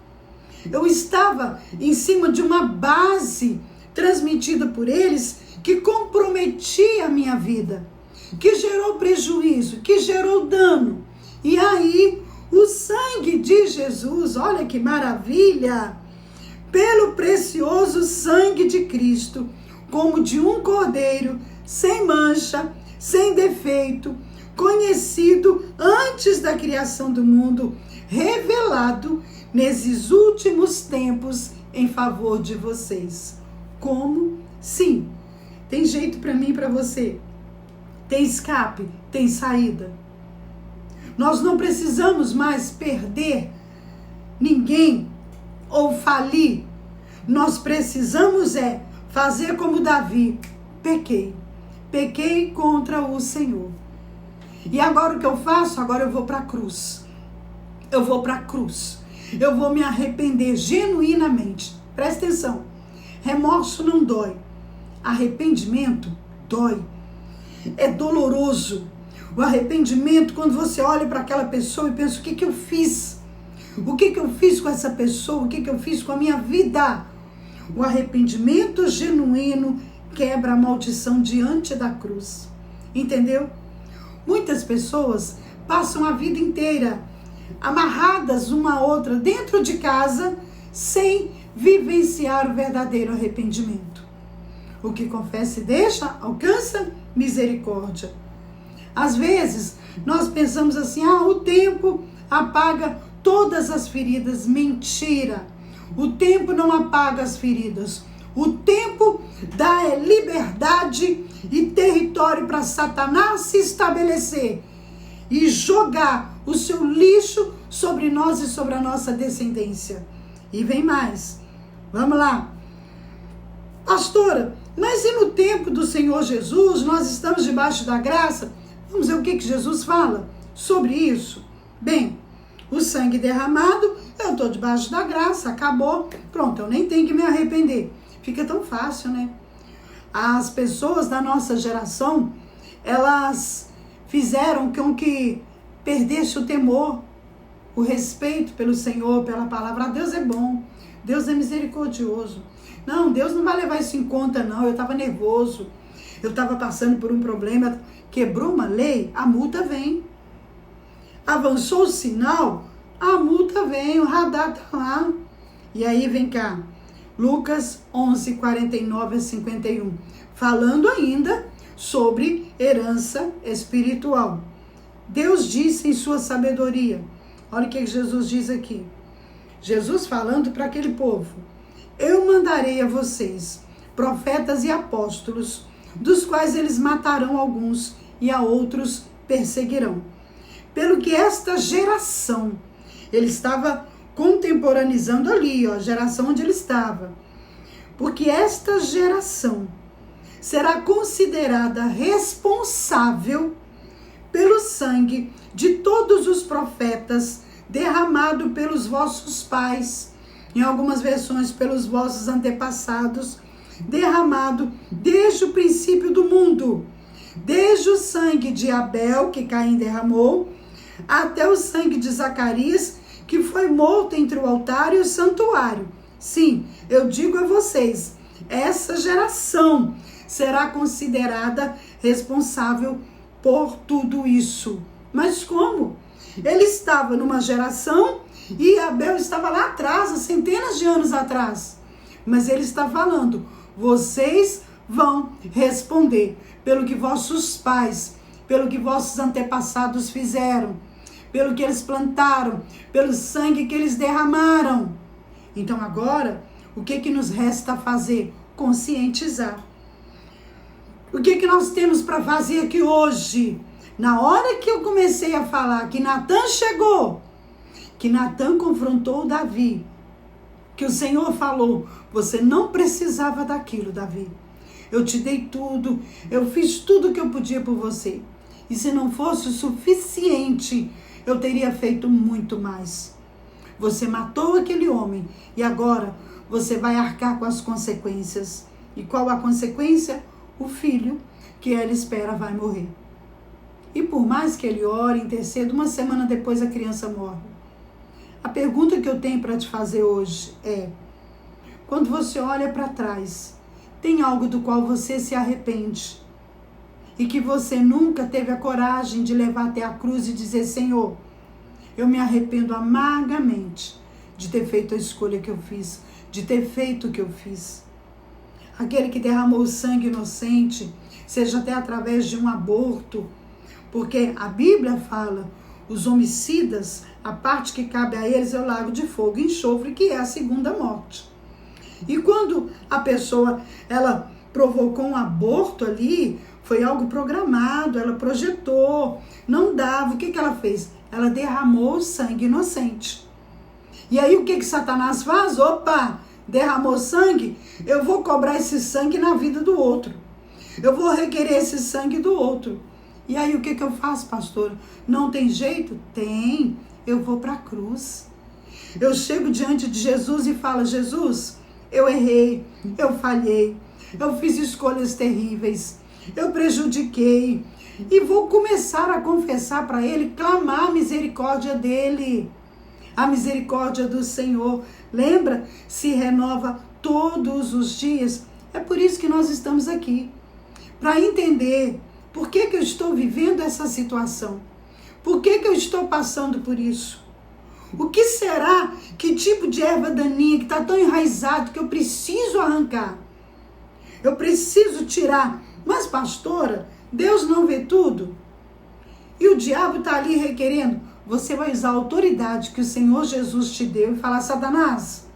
Eu estava em cima de uma base transmitida por eles que comprometia a minha vida, que gerou prejuízo, que gerou dano. E aí, o sangue de Jesus, olha que maravilha, pelo precioso sangue de Cristo, como de um cordeiro, sem mancha, sem defeito, conhecido antes da criação do mundo, revelado nesses últimos tempos em favor de vocês. Como? Sim, tem jeito para mim e para você. Tem escape, tem saída. Nós não precisamos mais perder ninguém ou falir. Nós precisamos fazer como Davi. Pequei contra o Senhor. E agora o que eu faço? Agora eu vou para a cruz. Eu vou para a cruz. Eu vou me arrepender genuinamente. Presta atenção. Remorso não dói. Arrependimento dói. É doloroso. O arrependimento, quando você olha para aquela pessoa e pensa, o que eu fiz? O que eu fiz com essa pessoa? O que eu fiz com a minha vida? O arrependimento genuíno quebra a maldição diante da cruz. Entendeu? Muitas pessoas passam a vida inteira amarradas uma à outra dentro de casa sem vivenciar o verdadeiro arrependimento. O que confessa e deixa, alcança misericórdia. Às vezes, nós pensamos assim, o tempo apaga todas as feridas. Mentira! O tempo não apaga as feridas. O tempo dá liberdade e território para Satanás se estabelecer e jogar o seu lixo sobre nós e sobre a nossa descendência. E vem mais. Vamos lá. Pastora, mas e no tempo do Senhor Jesus, nós estamos debaixo da graça? Vamos ver o que Jesus fala sobre isso. Bem, o sangue derramado, eu estou debaixo da graça, acabou, pronto, eu nem tenho que me arrepender. Fica tão fácil, né? As pessoas da nossa geração, elas fizeram com que perdesse o temor, o respeito pelo Senhor, pela palavra. Deus é bom, Deus é misericordioso. Não, Deus não vai levar isso em conta, não. Eu estava nervoso, eu estava passando por um problema, quebrou uma lei, a multa vem. Avançou o sinal, a multa vem, o radar está lá. E aí vem cá, Lucas 11, 49 a 51, falando ainda sobre herança espiritual. Deus disse em sua sabedoria, olha o que Jesus diz aqui. Jesus falando para aquele povo, eu mandarei a vocês profetas e apóstolos, dos quais eles matarão alguns e a outros perseguirão. Pelo que esta geração, ele estava contemporaneizando ali, a geração onde ele estava. Porque esta geração será considerada responsável pelo sangue de todos os profetas derramado pelos vossos pais, em algumas versões pelos vossos antepassados, derramado desde o princípio do mundo, desde o sangue de Abel, que Caim derramou, até o sangue de Zacarias, que foi morto entre o altar e o santuário. Sim, eu digo a vocês, essa geração será considerada responsável por tudo isso. Mas como? Ele estava numa geração e Abel estava lá atrás, há centenas de anos atrás. Mas ele está falando, vocês vão responder pelo que vossos pais, pelo que vossos antepassados fizeram, pelo que eles plantaram, pelo sangue que eles derramaram. Então agora, o que nos resta fazer? Conscientizar. O que nós temos para fazer aqui hoje? Na hora que eu comecei a falar que Natan chegou, que Natan confrontou Davi, que o Senhor falou, você não precisava daquilo, Davi. Eu te dei tudo, eu fiz tudo o que eu podia por você. E se não fosse o suficiente, eu teria feito muito mais. Você matou aquele homem e agora você vai arcar com as consequências. E qual a consequência? O filho que ela espera vai morrer. E por mais que ele ore, interceda, uma semana depois a criança morre. A pergunta que eu tenho para te fazer hoje é, quando você olha para trás, tem algo do qual você se arrepende e que você nunca teve a coragem de levar até a cruz e dizer, Senhor, eu me arrependo amargamente de ter feito a escolha que eu fiz, de ter feito o que eu fiz. Aquele que derramou sangue inocente, seja até através de um aborto, porque a Bíblia fala, os homicidas, a parte que cabe a eles é o lago de fogo e enxofre, que é a segunda morte. E quando a pessoa, ela provocou um aborto ali, foi algo programado, ela projetou, não dava, o que ela fez? Ela derramou sangue inocente. E aí o que Satanás faz? Opa, derramou sangue, eu vou cobrar esse sangue na vida do outro. Eu vou requerer esse sangue do outro. E aí o que eu faço, pastor? Não tem jeito? Tem. Eu vou para a cruz. Eu chego diante de Jesus e falo, Jesus, eu errei, eu falhei, eu fiz escolhas terríveis, eu prejudiquei. E vou começar a confessar para Ele, clamar a misericórdia dEle. A misericórdia do Senhor, lembra? Se renova todos os dias. É por isso que nós estamos aqui. Para entender por que eu estou vivendo essa situação. Por que eu estou passando por isso. O que será? Que tipo de erva daninha que está tão enraizado que eu preciso arrancar? Eu preciso tirar. Mas pastora, Deus não vê tudo? E o diabo está ali requerendo. Você vai usar a autoridade que o Senhor Jesus te deu e falar, Satanás,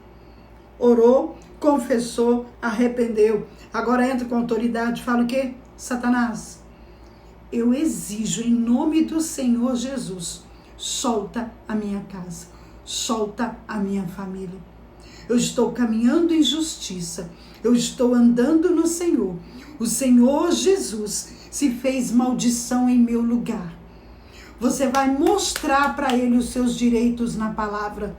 orou, confessou, arrependeu. Agora entra com autoridade e fala o quê? Satanás, eu exijo em nome do Senhor Jesus, solta a minha casa, solta a minha família. Eu estou caminhando em justiça, eu estou andando no Senhor. O Senhor Jesus se fez maldição em meu lugar. Você vai mostrar para ele os seus direitos na palavra.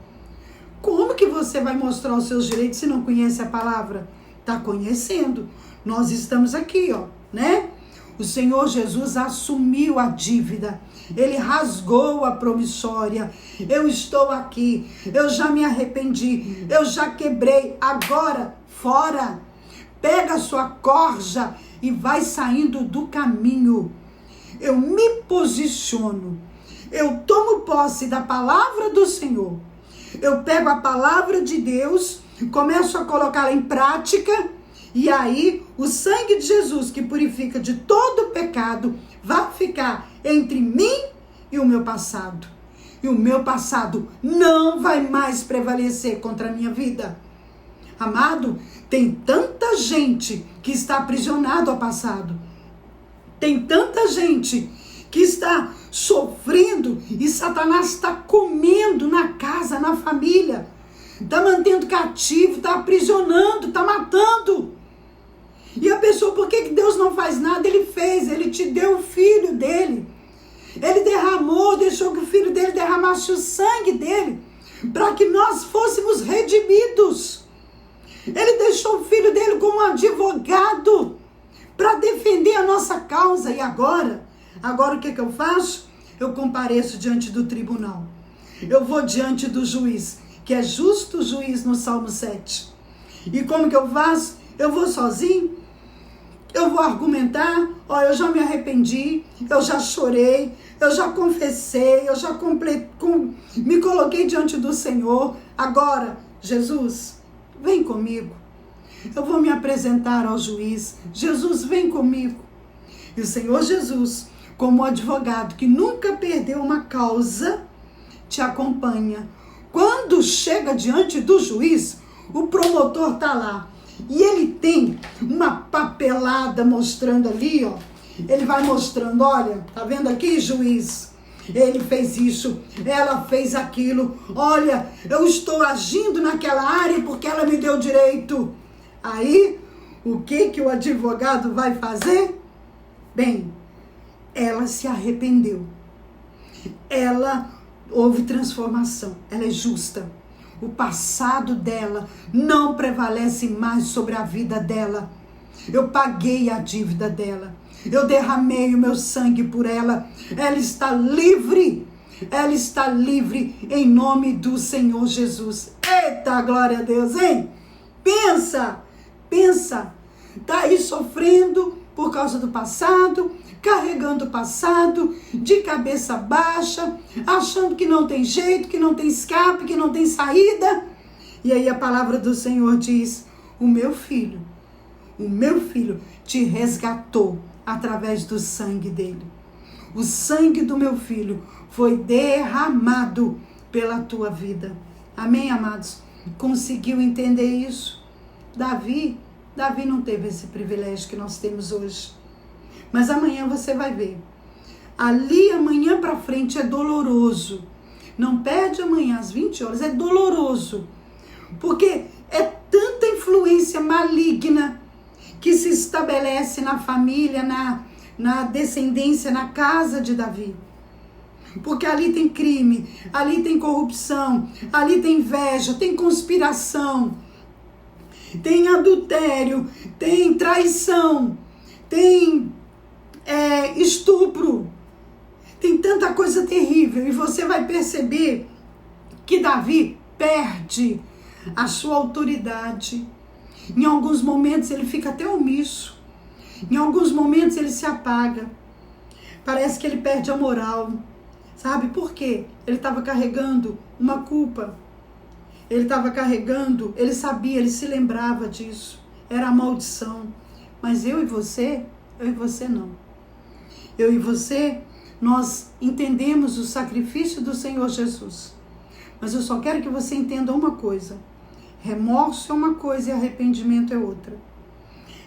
Como que você vai mostrar os seus direitos se não conhece a palavra? Está conhecendo. Nós estamos aqui, ó, né? O Senhor Jesus assumiu a dívida. Ele rasgou a promissória. Eu estou aqui. Eu já me arrependi. Eu já quebrei. Agora, fora. Pega a sua corja e vai saindo do caminho. Eu me posiciono, eu tomo posse da palavra do Senhor, eu pego a palavra de Deus, começo a colocá-la em prática, e aí o sangue de Jesus, que purifica de todo pecado, vai ficar entre mim e o meu passado. E o meu passado não vai mais prevalecer contra a minha vida. Amado, tem tanta gente que está aprisionado ao passado. Tem tanta gente que está sofrendo e Satanás está comendo na casa, na família. Está mantendo cativo, está aprisionando, está matando. E a pessoa, por que Deus não faz nada? Ele fez, ele te deu o filho dele. Ele derramou, deixou que o filho dele derramasse o sangue dele, para que nós fôssemos redimidos. Ele deixou o filho dele como um advogado, para defender a nossa causa. E agora o que eu faço? Eu compareço diante do tribunal. Eu vou diante do juiz, que é justo juiz no Salmo 7. E como que eu faço? Eu vou sozinho? eu vou argumentar, eu já me arrependi, eu já chorei, eu já confessei, eu já me coloquei diante do Senhor. Agora, Jesus, vem comigo. Eu vou me apresentar ao juiz. Jesus, vem comigo. E o Senhor Jesus, como advogado que nunca perdeu uma causa, te acompanha. Quando chega diante do juiz, o promotor está lá. E ele tem uma papelada mostrando ali, Ele vai mostrando, olha, tá vendo aqui, juiz? Ele fez isso, ela fez aquilo. Olha, eu estou agindo naquela área porque ela me deu direito. Aí, o que o advogado vai fazer? Bem, ela se arrependeu. Houve transformação. Ela é justa. O passado dela não prevalece mais sobre a vida dela. Eu paguei a dívida dela. Eu derramei o meu sangue por ela. Ela está livre. Ela está livre em nome do Senhor Jesus. Eita, glória a Deus, hein? Pensa. Está aí sofrendo por causa do passado, carregando o passado, de cabeça baixa, achando que não tem jeito, que não tem escape, que não tem saída. E aí a palavra do Senhor diz: o meu filho te resgatou através do sangue dele. O sangue do meu filho foi derramado pela tua vida. Amém, amados? Conseguiu entender isso? Davi não teve esse privilégio que nós temos hoje. Mas amanhã você vai ver. Ali, amanhã para frente, é doloroso. Não perde amanhã às 20 horas, é doloroso. Porque é tanta influência maligna que se estabelece na família, na descendência, na casa de Davi. Porque ali tem crime, ali tem corrupção, ali tem inveja, tem conspiração, tem adultério, tem traição, tem estupro, tem tanta coisa terrível. E você vai perceber que Davi perde a sua autoridade. Em alguns momentos ele fica até omisso. Em alguns momentos ele se apaga. Parece que ele perde a moral. Sabe por quê? Ele estava carregando uma culpa. Ele estava carregando, ele sabia, ele se lembrava disso. Era a maldição. Mas eu e você não. Eu e você, nós entendemos o sacrifício do Senhor Jesus. Mas eu só quero que você entenda uma coisa. Remorso é uma coisa e arrependimento é outra.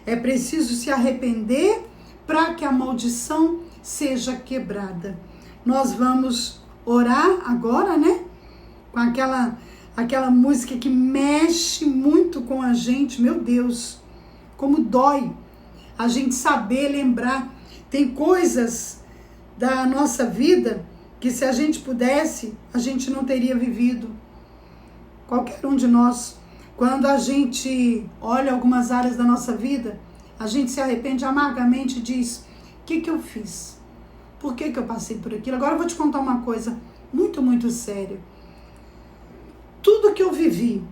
É preciso se arrepender para que a maldição seja quebrada. Nós vamos orar agora, né? Com aquela música que mexe muito com a gente. Meu Deus, como dói a gente saber lembrar. Tem coisas da nossa vida que, se a gente pudesse, a gente não teria vivido. Qualquer um de nós. Quando a gente olha algumas áreas da nossa vida, a gente se arrepende amargamente e diz: o que eu fiz? Por que eu passei por aquilo? Agora eu vou te contar uma coisa muito, muito séria. Tudo que eu vivi,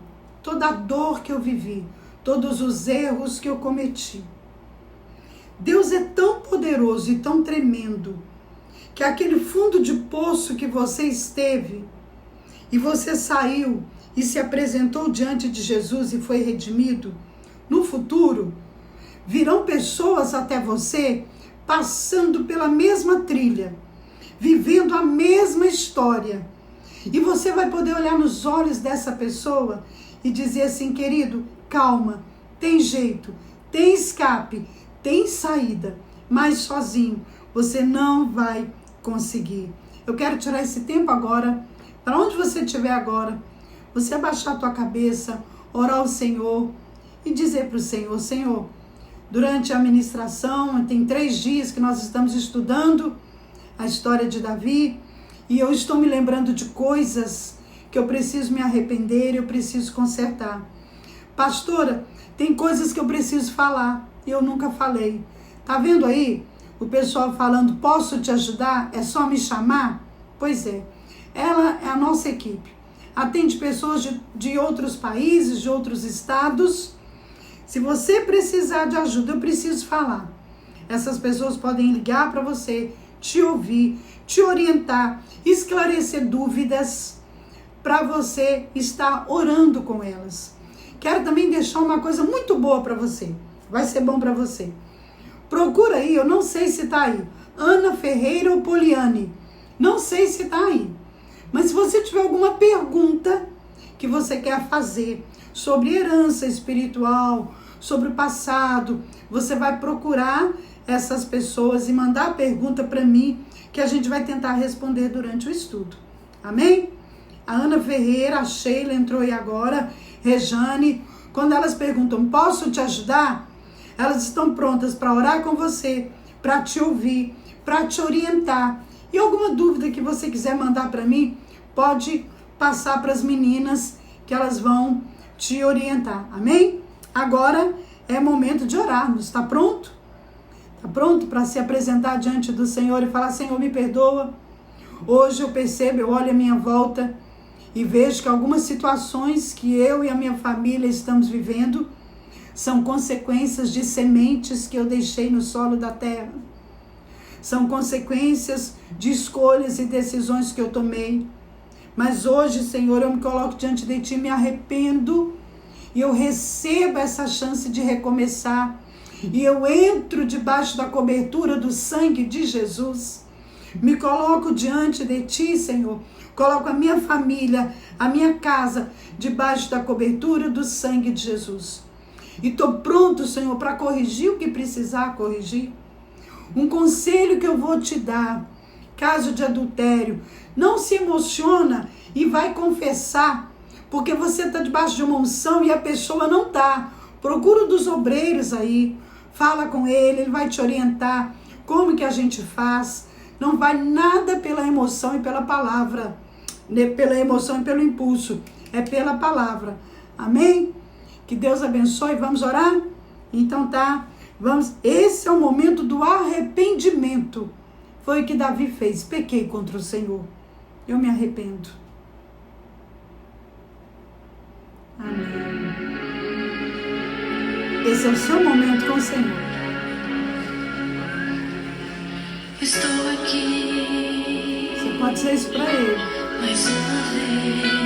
toda a dor que eu vivi, todos os erros que eu cometi, Deus é tão poderoso e tão tremendo, que aquele fundo de poço que você esteve, e você saiu e se apresentou diante de Jesus e foi redimido, no futuro, virão pessoas até você, passando pela mesma trilha, vivendo a mesma história. E você vai poder olhar nos olhos dessa pessoa e dizer assim: querido, calma, tem jeito, tem escape, tem saída, mas sozinho você não vai conseguir. Eu quero tirar esse tempo agora, para onde você estiver agora, você abaixar a tua cabeça, orar ao Senhor e dizer para o Senhor: Senhor, durante a ministração, tem 3 dias que nós estamos estudando a história de Davi, e eu estou me lembrando de coisas que eu preciso me arrepender, eu preciso consertar. Pastora, tem coisas que eu preciso falar e eu nunca falei. Tá vendo aí o pessoal falando: posso te ajudar? É só me chamar? Pois é, ela é a nossa equipe. Atende pessoas de outros países, de outros estados. Se você precisar de ajuda, eu preciso falar. Essas pessoas podem ligar para você, te ouvir, te orientar, esclarecer dúvidas, para você estar orando com elas. Quero também deixar uma coisa muito boa para você. Vai ser bom para você. Procura aí, eu não sei se está aí, Ana Ferreira ou Poliane. Não sei se está aí. Mas se você tiver alguma pergunta que você quer fazer sobre herança espiritual, sobre o passado, você vai procurar essas pessoas e mandar a pergunta para mim, que a gente vai tentar responder durante o estudo. Amém? A Ana Ferreira, a Sheila entrou aí agora, Rejane. Quando elas perguntam, posso te ajudar? Elas estão prontas para orar com você, para te ouvir, para te orientar. E alguma dúvida que você quiser mandar para mim, pode passar para as meninas, que elas vão te orientar. Amém? Agora é momento de orarmos. Está pronto? Está pronto para se apresentar diante do Senhor e falar, Senhor, me perdoa. Hoje eu percebo, eu olho à minha volta e vejo que algumas situações que eu e a minha família estamos vivendo são consequências de sementes que eu deixei no solo da terra. São consequências de escolhas e decisões que eu tomei. Mas hoje, Senhor, eu me coloco diante de Ti, me arrependo e eu recebo essa chance de recomeçar. E eu entro debaixo da cobertura do sangue de Jesus. Me coloco diante de Ti, Senhor. Coloco a minha família, a minha casa, debaixo da cobertura do sangue de Jesus. E estou pronto, Senhor, para corrigir o que precisar corrigir. Um conselho que eu vou te dar, caso de adultério, não se emociona e vai confessar, porque você está debaixo de uma unção e a pessoa não está. Procura um dos obreiros aí, fala com ele vai te orientar como que a gente faz. Não vai nada pela emoção e pela palavra, pela emoção e pelo impulso, é pela palavra. Amém? Que Deus abençoe. Vamos orar? Então tá, vamos. Esse é o momento do arrependimento. Foi o que Davi fez. Pequei contra o Senhor. Eu me arrependo. Amém. Esse é o seu momento com o Senhor. Estou aqui. Você pode dizer isso para Ele. Mais uma vez.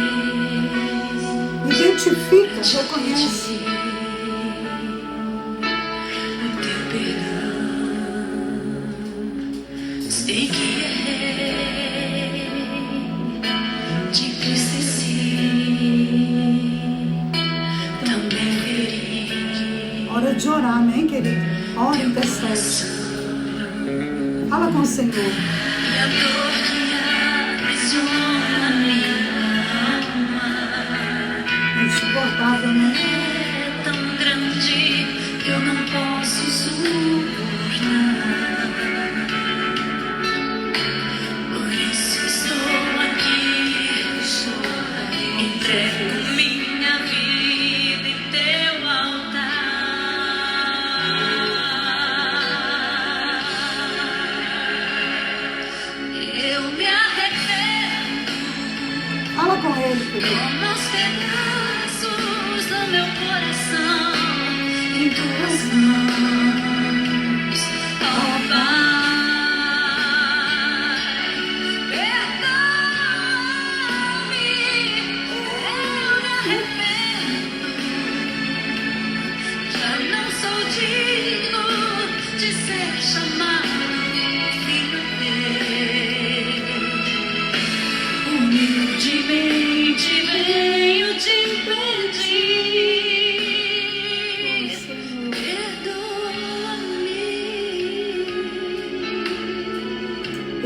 Identifica, reconhece. O teu perdão. Sei que errei. Te esqueci. Também feri. Hora de orar, amém, querido? Ora, intercede. Fala com o Senhor. E a dor que aprisiona minha alma É insuportável, né? é tão grande que eu não posso suportar. Por isso estou aqui, entrego minha vida em teu altar. Eu me arrependo. Fala com Ele, querido. Toma os pedaços do meu coração em tuas mãos, ó Pai. Perdoa-me, eu me arrependo. Já não sou digno de ser chamado filho teu. Humildemente venho te pedir, perdoa-me.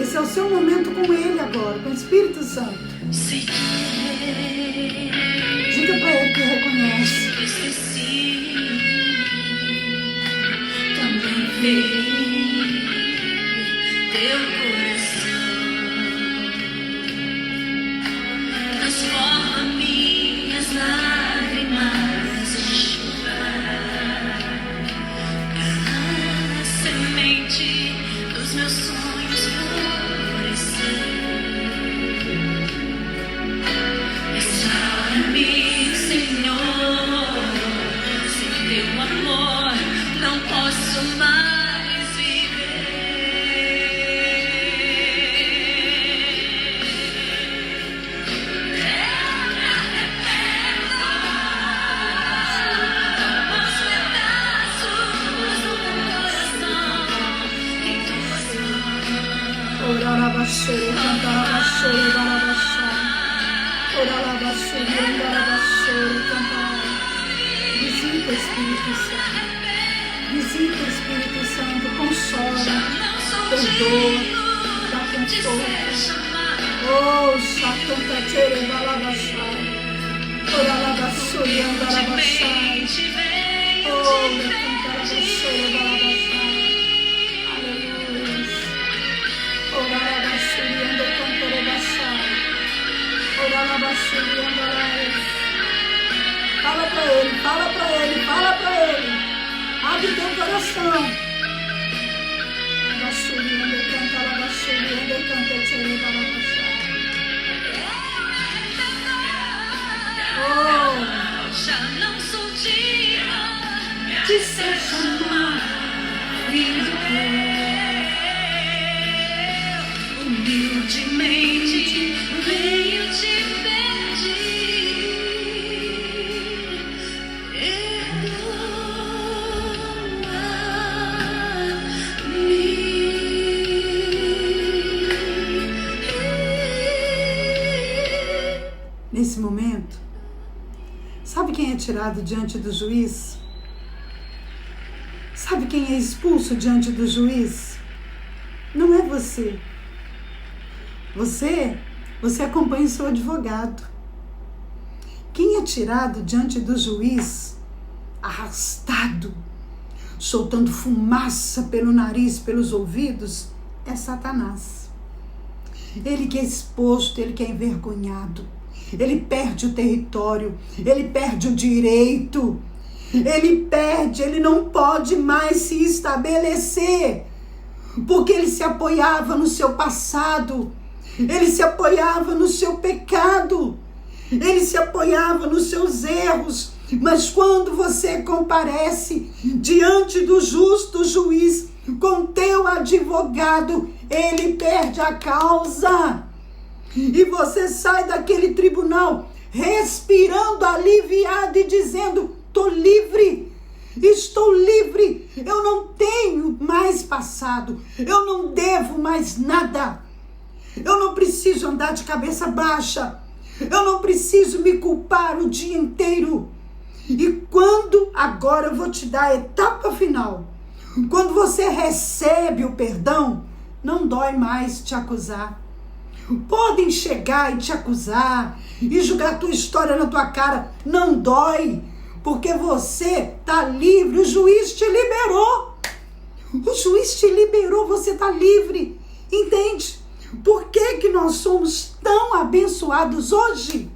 Esse é o seu momento com Ele agora, com o Espírito Santo. Sei que errei, Diga para Ele que reconhece. esqueci, também feri teu coração. Transforma minhas lágrimas em chuva, pra a semente dos meus sonhos florescer. Visita, Espírito Santo. Visita, Espírito Santo. Consola, perdoa, dá conforto. Oh, Shakanta Tere Balabashai. Ora Labashuri Andarabashai. Oh, Lekanta Labashuri Balabashai. Aleluia. Ora Labashuri Andekanta Labashai. Ora Labashuri Andarabashai. Fala pra ele, fala pra ele, fala pra ele. Abre teu coração. Labashuri Andekanta Labashuri Andekanta Tere Balabashai. Já não sou digna de ser chamada filho de Deus. Humildemente venho te pedir. Nesse momento, sabe quem é tirado diante do juiz? Sabe quem é expulso diante do juiz? Não é você. Você acompanha o seu advogado. Quem é tirado diante do juiz, arrastado, soltando fumaça pelo nariz, pelos ouvidos, é Satanás. Ele que é exposto, ele que é envergonhado. Ele perde o território, ele perde o direito, ele não pode mais se estabelecer, porque ele se apoiava no seu passado, ele se apoiava no seu pecado, ele se apoiava nos seus erros, mas quando você comparece diante do justo juiz com teu advogado, ele perde a causa. E você sai daquele tribunal respirando aliviado e dizendo: estou livre, eu não tenho mais passado, eu não devo mais nada, eu não preciso andar de cabeça baixa, eu não preciso me culpar o dia inteiro. E quando, agora eu vou te dar a etapa final, quando você recebe o perdão, não dói mais te acusar. Podem chegar e te acusar e jogar a tua história na tua cara. Não dói, porque você está livre. O juiz te liberou. O juiz te liberou, você está livre. Entende? Por que nós somos tão abençoados hoje?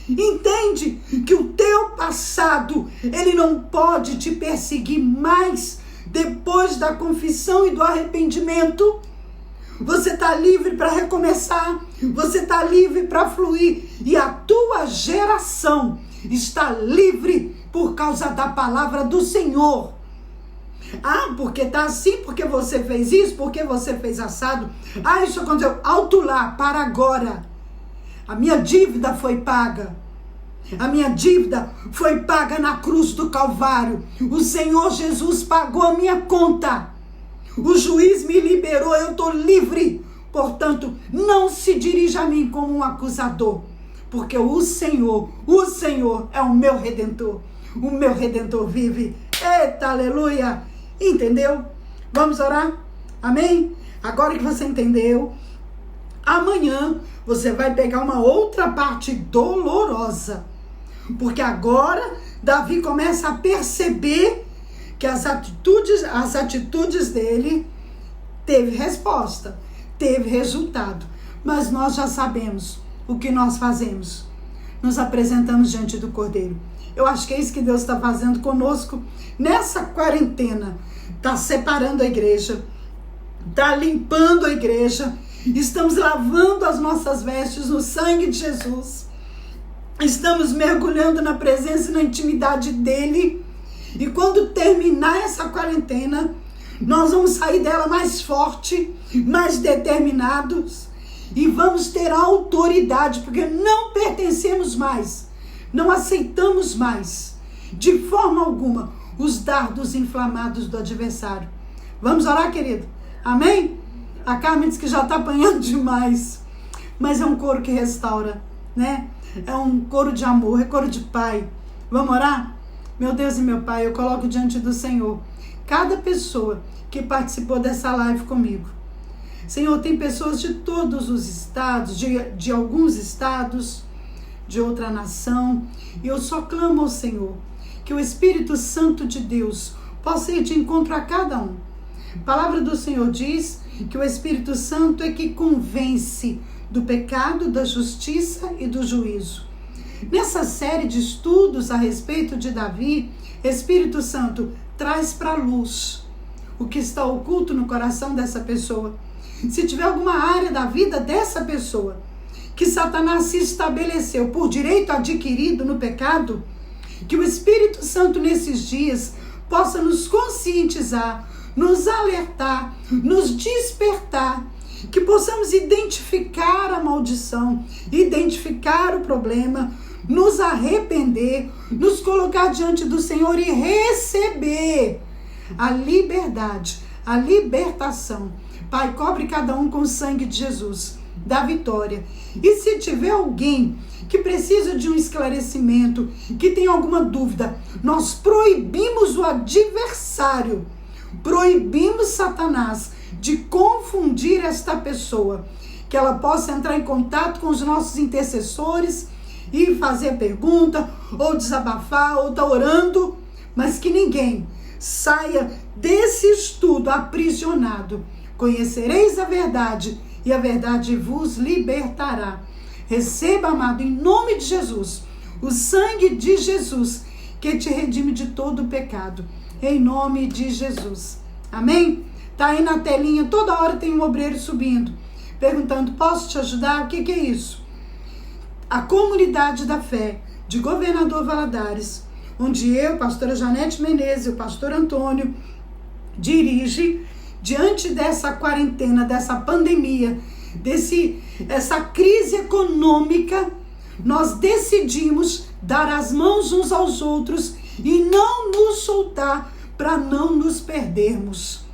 Entende que o teu passado, ele não pode te perseguir mais depois da confissão e do arrependimento. Você está livre para recomeçar, você está livre para fluir, e a tua geração está livre por causa da palavra do Senhor. Ah, porque está assim, porque você fez isso, porque você fez assado. Ah, isso aconteceu. Alto lá, para agora. A minha dívida foi paga. A minha dívida foi paga na cruz do Calvário. O Senhor Jesus pagou a minha conta. O juiz me liberou, eu estou livre. Portanto, não se dirija a mim como um acusador, porque o Senhor é o meu Redentor. O meu Redentor vive. Eita, aleluia! Entendeu? Vamos orar? Amém? Agora que você entendeu, amanhã você vai pegar uma outra parte dolorosa, porque agora Davi começa a perceber que as atitudes dele teve resposta, teve resultado. Mas nós já sabemos o que nós fazemos. Nos apresentamos diante do Cordeiro. Eu acho que é isso que Deus está fazendo conosco nessa quarentena. Está separando a igreja, está limpando a igreja. Estamos lavando as nossas vestes no sangue de Jesus. Estamos mergulhando na presença e na intimidade dele. E quando terminar essa quarentena, nós vamos sair dela mais forte, mais determinados, e vamos ter autoridade, porque não pertencemos mais, não aceitamos mais, de forma alguma, os dardos inflamados do adversário. Vamos orar, querido? Amém? A Carmen diz que já está apanhando demais, mas é um coro que restaura, né? é um coro de amor, é coro de Pai. Vamos orar? Meu Deus e meu Pai, eu coloco diante do Senhor cada pessoa que participou dessa live comigo. Senhor, tem pessoas de todos os estados, de alguns estados, de outra nação, e eu só clamo ao Senhor que o Espírito Santo de Deus possa ir de encontro a cada um. A palavra do Senhor diz que o Espírito Santo é que convence do pecado, da justiça e do juízo. Nessa série de estudos a respeito de Davi, Espírito Santo traz para a luz o que está oculto no coração dessa pessoa. Se tiver alguma área da vida dessa pessoa que Satanás se estabeleceu por direito adquirido no pecado, que o Espírito Santo nesses dias possa nos conscientizar, nos alertar, nos despertar, que possamos identificar a maldição, identificar o problema, nos arrepender, nos colocar diante do Senhor e receber a liberdade, a libertação. Pai, cobre cada um com o sangue de Jesus, da vitória. E se tiver alguém que precisa de um esclarecimento, que tem alguma dúvida, nós proibimos o adversário, proibimos Satanás de confundir esta pessoa, que ela possa entrar em contato com os nossos intercessores e fazer pergunta, ou desabafar, ou estar orando, mas que ninguém saia desse estudo aprisionado. Conhecereis a verdade, e a verdade vos libertará. Receba, amado, em nome de Jesus, o sangue de Jesus, que te redime de todo o pecado. Em nome de Jesus. Amém? Tá aí na telinha, toda hora tem um obreiro subindo, perguntando, posso te ajudar? O que é isso? A comunidade da fé de Governador Valadares, onde eu, pastora Janete Menezes e o pastor Antônio dirige, diante dessa quarentena, dessa pandemia, essa crise econômica, nós decidimos dar as mãos uns aos outros e não nos soltar para não nos perdermos.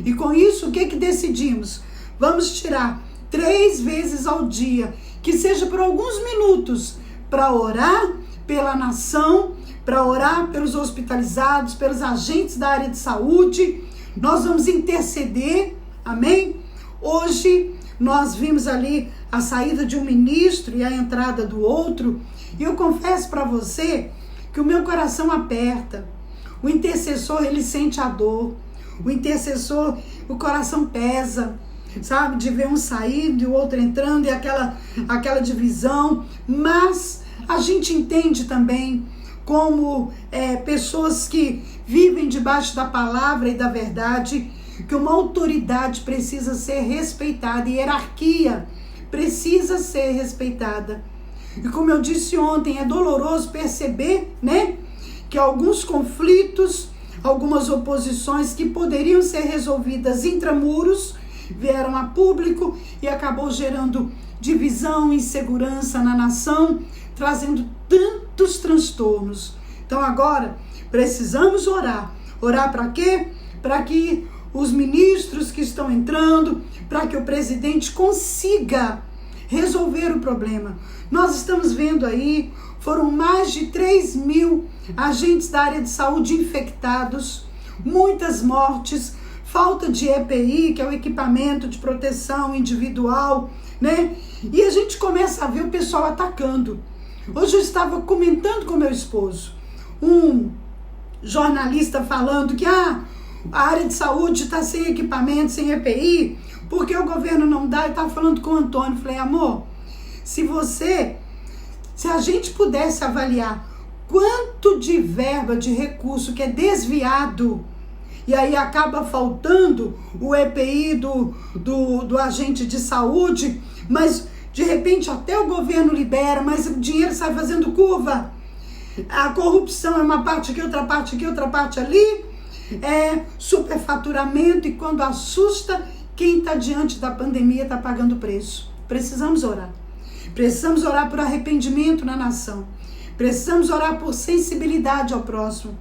E com isso, o que decidimos? Vamos tirar 3 vezes ao dia, que seja por alguns minutos, para orar pela nação, para orar pelos hospitalizados, pelos agentes da área de saúde. Nós vamos interceder, amém? Hoje nós vimos ali a saída de um ministro e a entrada do outro, e eu confesso para você que o meu coração aperta. O intercessor, ele sente a dor. O intercessor, o coração pesa, sabe? De ver um saindo e o outro entrando e aquela divisão. Mas a gente entende também como pessoas que vivem debaixo da palavra e da verdade, que uma autoridade precisa ser respeitada, e hierarquia precisa ser respeitada. E como eu disse ontem, é doloroso perceber, né, que alguns conflitos, algumas oposições que poderiam ser resolvidas intramuros, vieram a público e acabou gerando divisão, insegurança na nação, trazendo tantos transtornos. Então agora precisamos orar. Orar para quê? Para que os ministros que estão entrando, para que o presidente consiga resolver o problema. Nós estamos vendo aí, foram mais de 3.000 agentes da área de saúde infectados, muitas mortes, falta de EPI, que é o equipamento de proteção individual, né? E a gente começa a ver o pessoal atacando. Hoje eu estava comentando com meu esposo, um jornalista falando que a área de saúde está sem equipamento, sem EPI, porque o governo não dá. Eu estava falando com o Antônio, falei, amor, se a gente pudesse avaliar quanto de verba, de recurso que é desviado, e aí acaba faltando o EPI do agente de saúde, mas de repente até o governo libera, mas o dinheiro sai fazendo curva. A corrupção é uma parte aqui, outra parte aqui, outra parte ali, é superfaturamento, e quando assusta, quem está diante da pandemia está pagando preço. Precisamos orar. Precisamos orar por arrependimento na nação. Precisamos orar por sensibilidade ao próximo.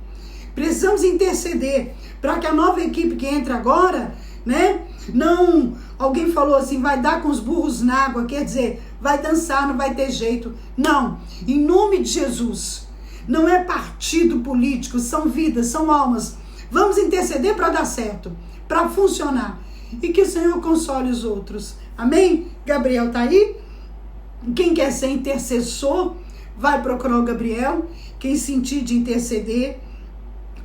Precisamos interceder para que a nova equipe que entra agora, né, Não, alguém falou assim, vai dar com os burros na água, quer dizer, vai dançar, não vai ter jeito. Não, em nome de Jesus, não é partido político, são vidas, são almas. Vamos interceder para dar certo, para funcionar. E que o Senhor console os outros. Amém? Gabriel tá aí? Quem quer ser intercessor, vai procurar o Gabriel. Quem sentir de interceder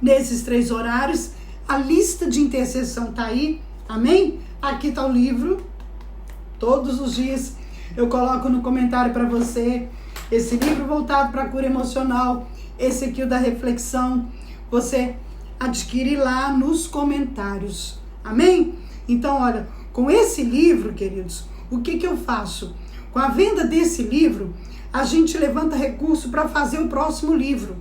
nesses 3 horários, a lista de intercessão tá aí. Amém? Aqui tá o livro. Todos os dias eu coloco no comentário para você esse livro voltado para a cura emocional. Esse aqui o da reflexão. Você adquire lá nos comentários. Amém? Então, olha, com esse livro, queridos, o que eu faço? Com a venda desse livro, a gente levanta recurso para fazer o próximo livro.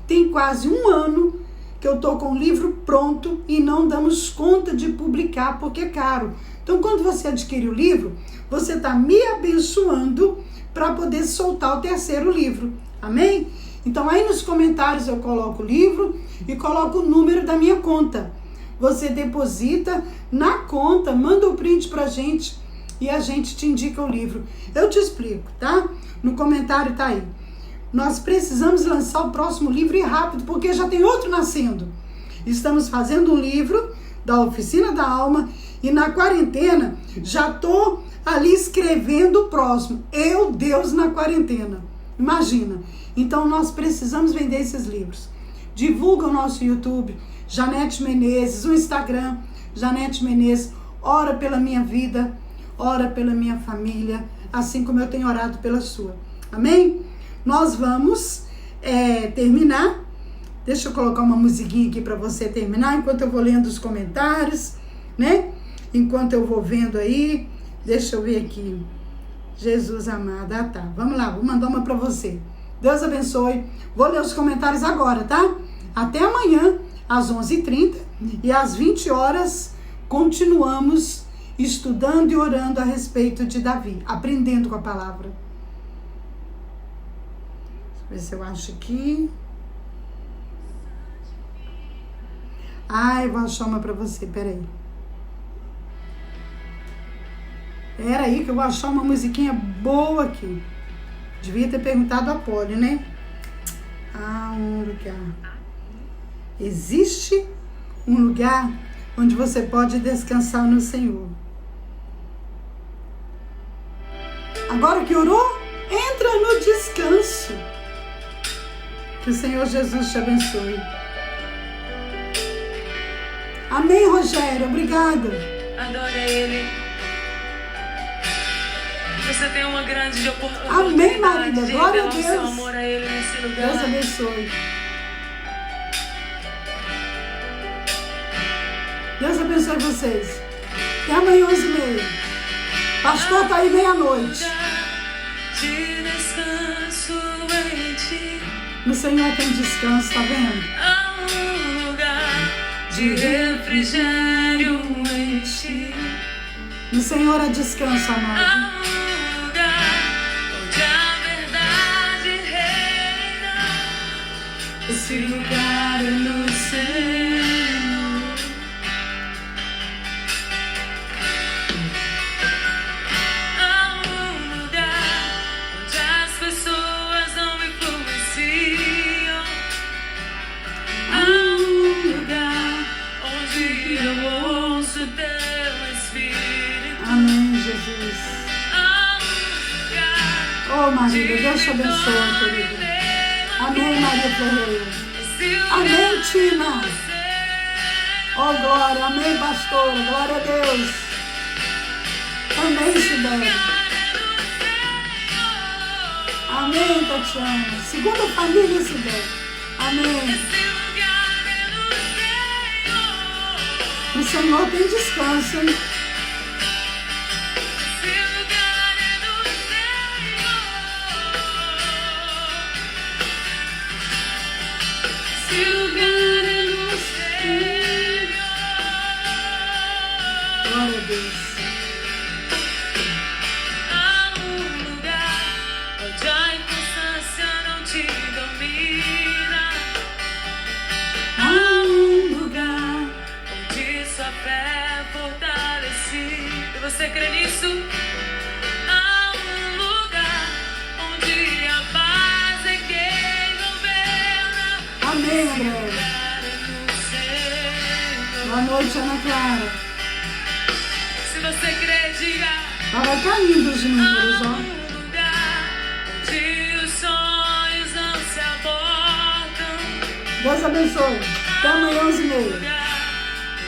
Tem quase 1 ano que eu tô com o livro pronto e não damos conta de publicar porque é caro. Então, quando você adquire o livro, você está me abençoando para poder soltar o 3º livro. Amém? Então, aí nos comentários eu coloco o livro e coloco o número da minha conta. Você deposita na conta, manda o print pra gente e a gente te indica o livro. Eu te explico, tá? No comentário tá aí. Nós precisamos lançar o próximo livro e rápido, porque já tem outro nascendo. Estamos fazendo um livro da Oficina da Alma e na quarentena já tô ali escrevendo o próximo. Eu, Deus na quarentena. Imagina. Então nós precisamos vender esses livros. Divulga o nosso YouTube, Janete Menezes, o Instagram, Janete Menezes. Ora pela minha vida, ora pela minha família, assim como eu tenho orado pela sua. Amém? Nós vamos terminar. Deixa eu colocar uma musiquinha aqui para você terminar, enquanto eu vou lendo os comentários, né? Enquanto eu vou vendo aí. Deixa eu ver aqui. Jesus amado. Ah, tá. Vamos lá, vou mandar uma para você. Deus abençoe. Vou ler os comentários agora, tá? Até amanhã, às 11h30 e às 20 horas, continuamos estudando e orando a respeito de Davi, aprendendo com a palavra. Deixa eu ver se eu acho aqui. Eu vou achar uma pra você, peraí. Peraí que eu vou achar uma musiquinha boa aqui. Devia ter perguntado a Polly, né? Um lugar. Existe um lugar onde você pode descansar no Senhor. Agora que orou, entra no descanso. Que o Senhor Jesus te abençoe. Amém, Rogério. Obrigada. Adore a Ele. Você tem uma grande oportunidade. Amém, Marília. Glória a de revelar o seu Deus. amor a Ele nesse lugar. Deus abençoe. Deus abençoe vocês. Até amanhã, 11h30. Pastor tá aí meia-noite. De descanso em ti. No Senhor tem descanso, tá vendo? Há um lugar de refrigério em ti. No Senhor há descanso, amado. Há um lugar onde a verdade reina. Esse lugar é no Senhor. Há um lugar onde as pessoas não influenciam. Há um lugar onde eu ouço teu Espírito. Amém, Jesus. Há um lugar Oh, Marília, Deus te abençoe, querida. Amém, Maria Ferreira. Amém, Tina. Oh, glória. Amém, pastora. Glória a Deus. Amém, Sibeli. Amém, Tatiana. Segunda família, Sibeli. Amém. O Senhor tem descanso, hein? Glória a Deus. Há um lugar onde a inconstância não te domina. Há um lugar onde sua fé fortalece. você crê nisso? Há um lugar onde a paz é quem governa. Amém, André. Boa noite, Ana Clara. Se você crê, diga. Vai caindo os números, ó. Há um lugar onde os sonhos não se abortam. Deus abençoe. Até amanhã, 11h30.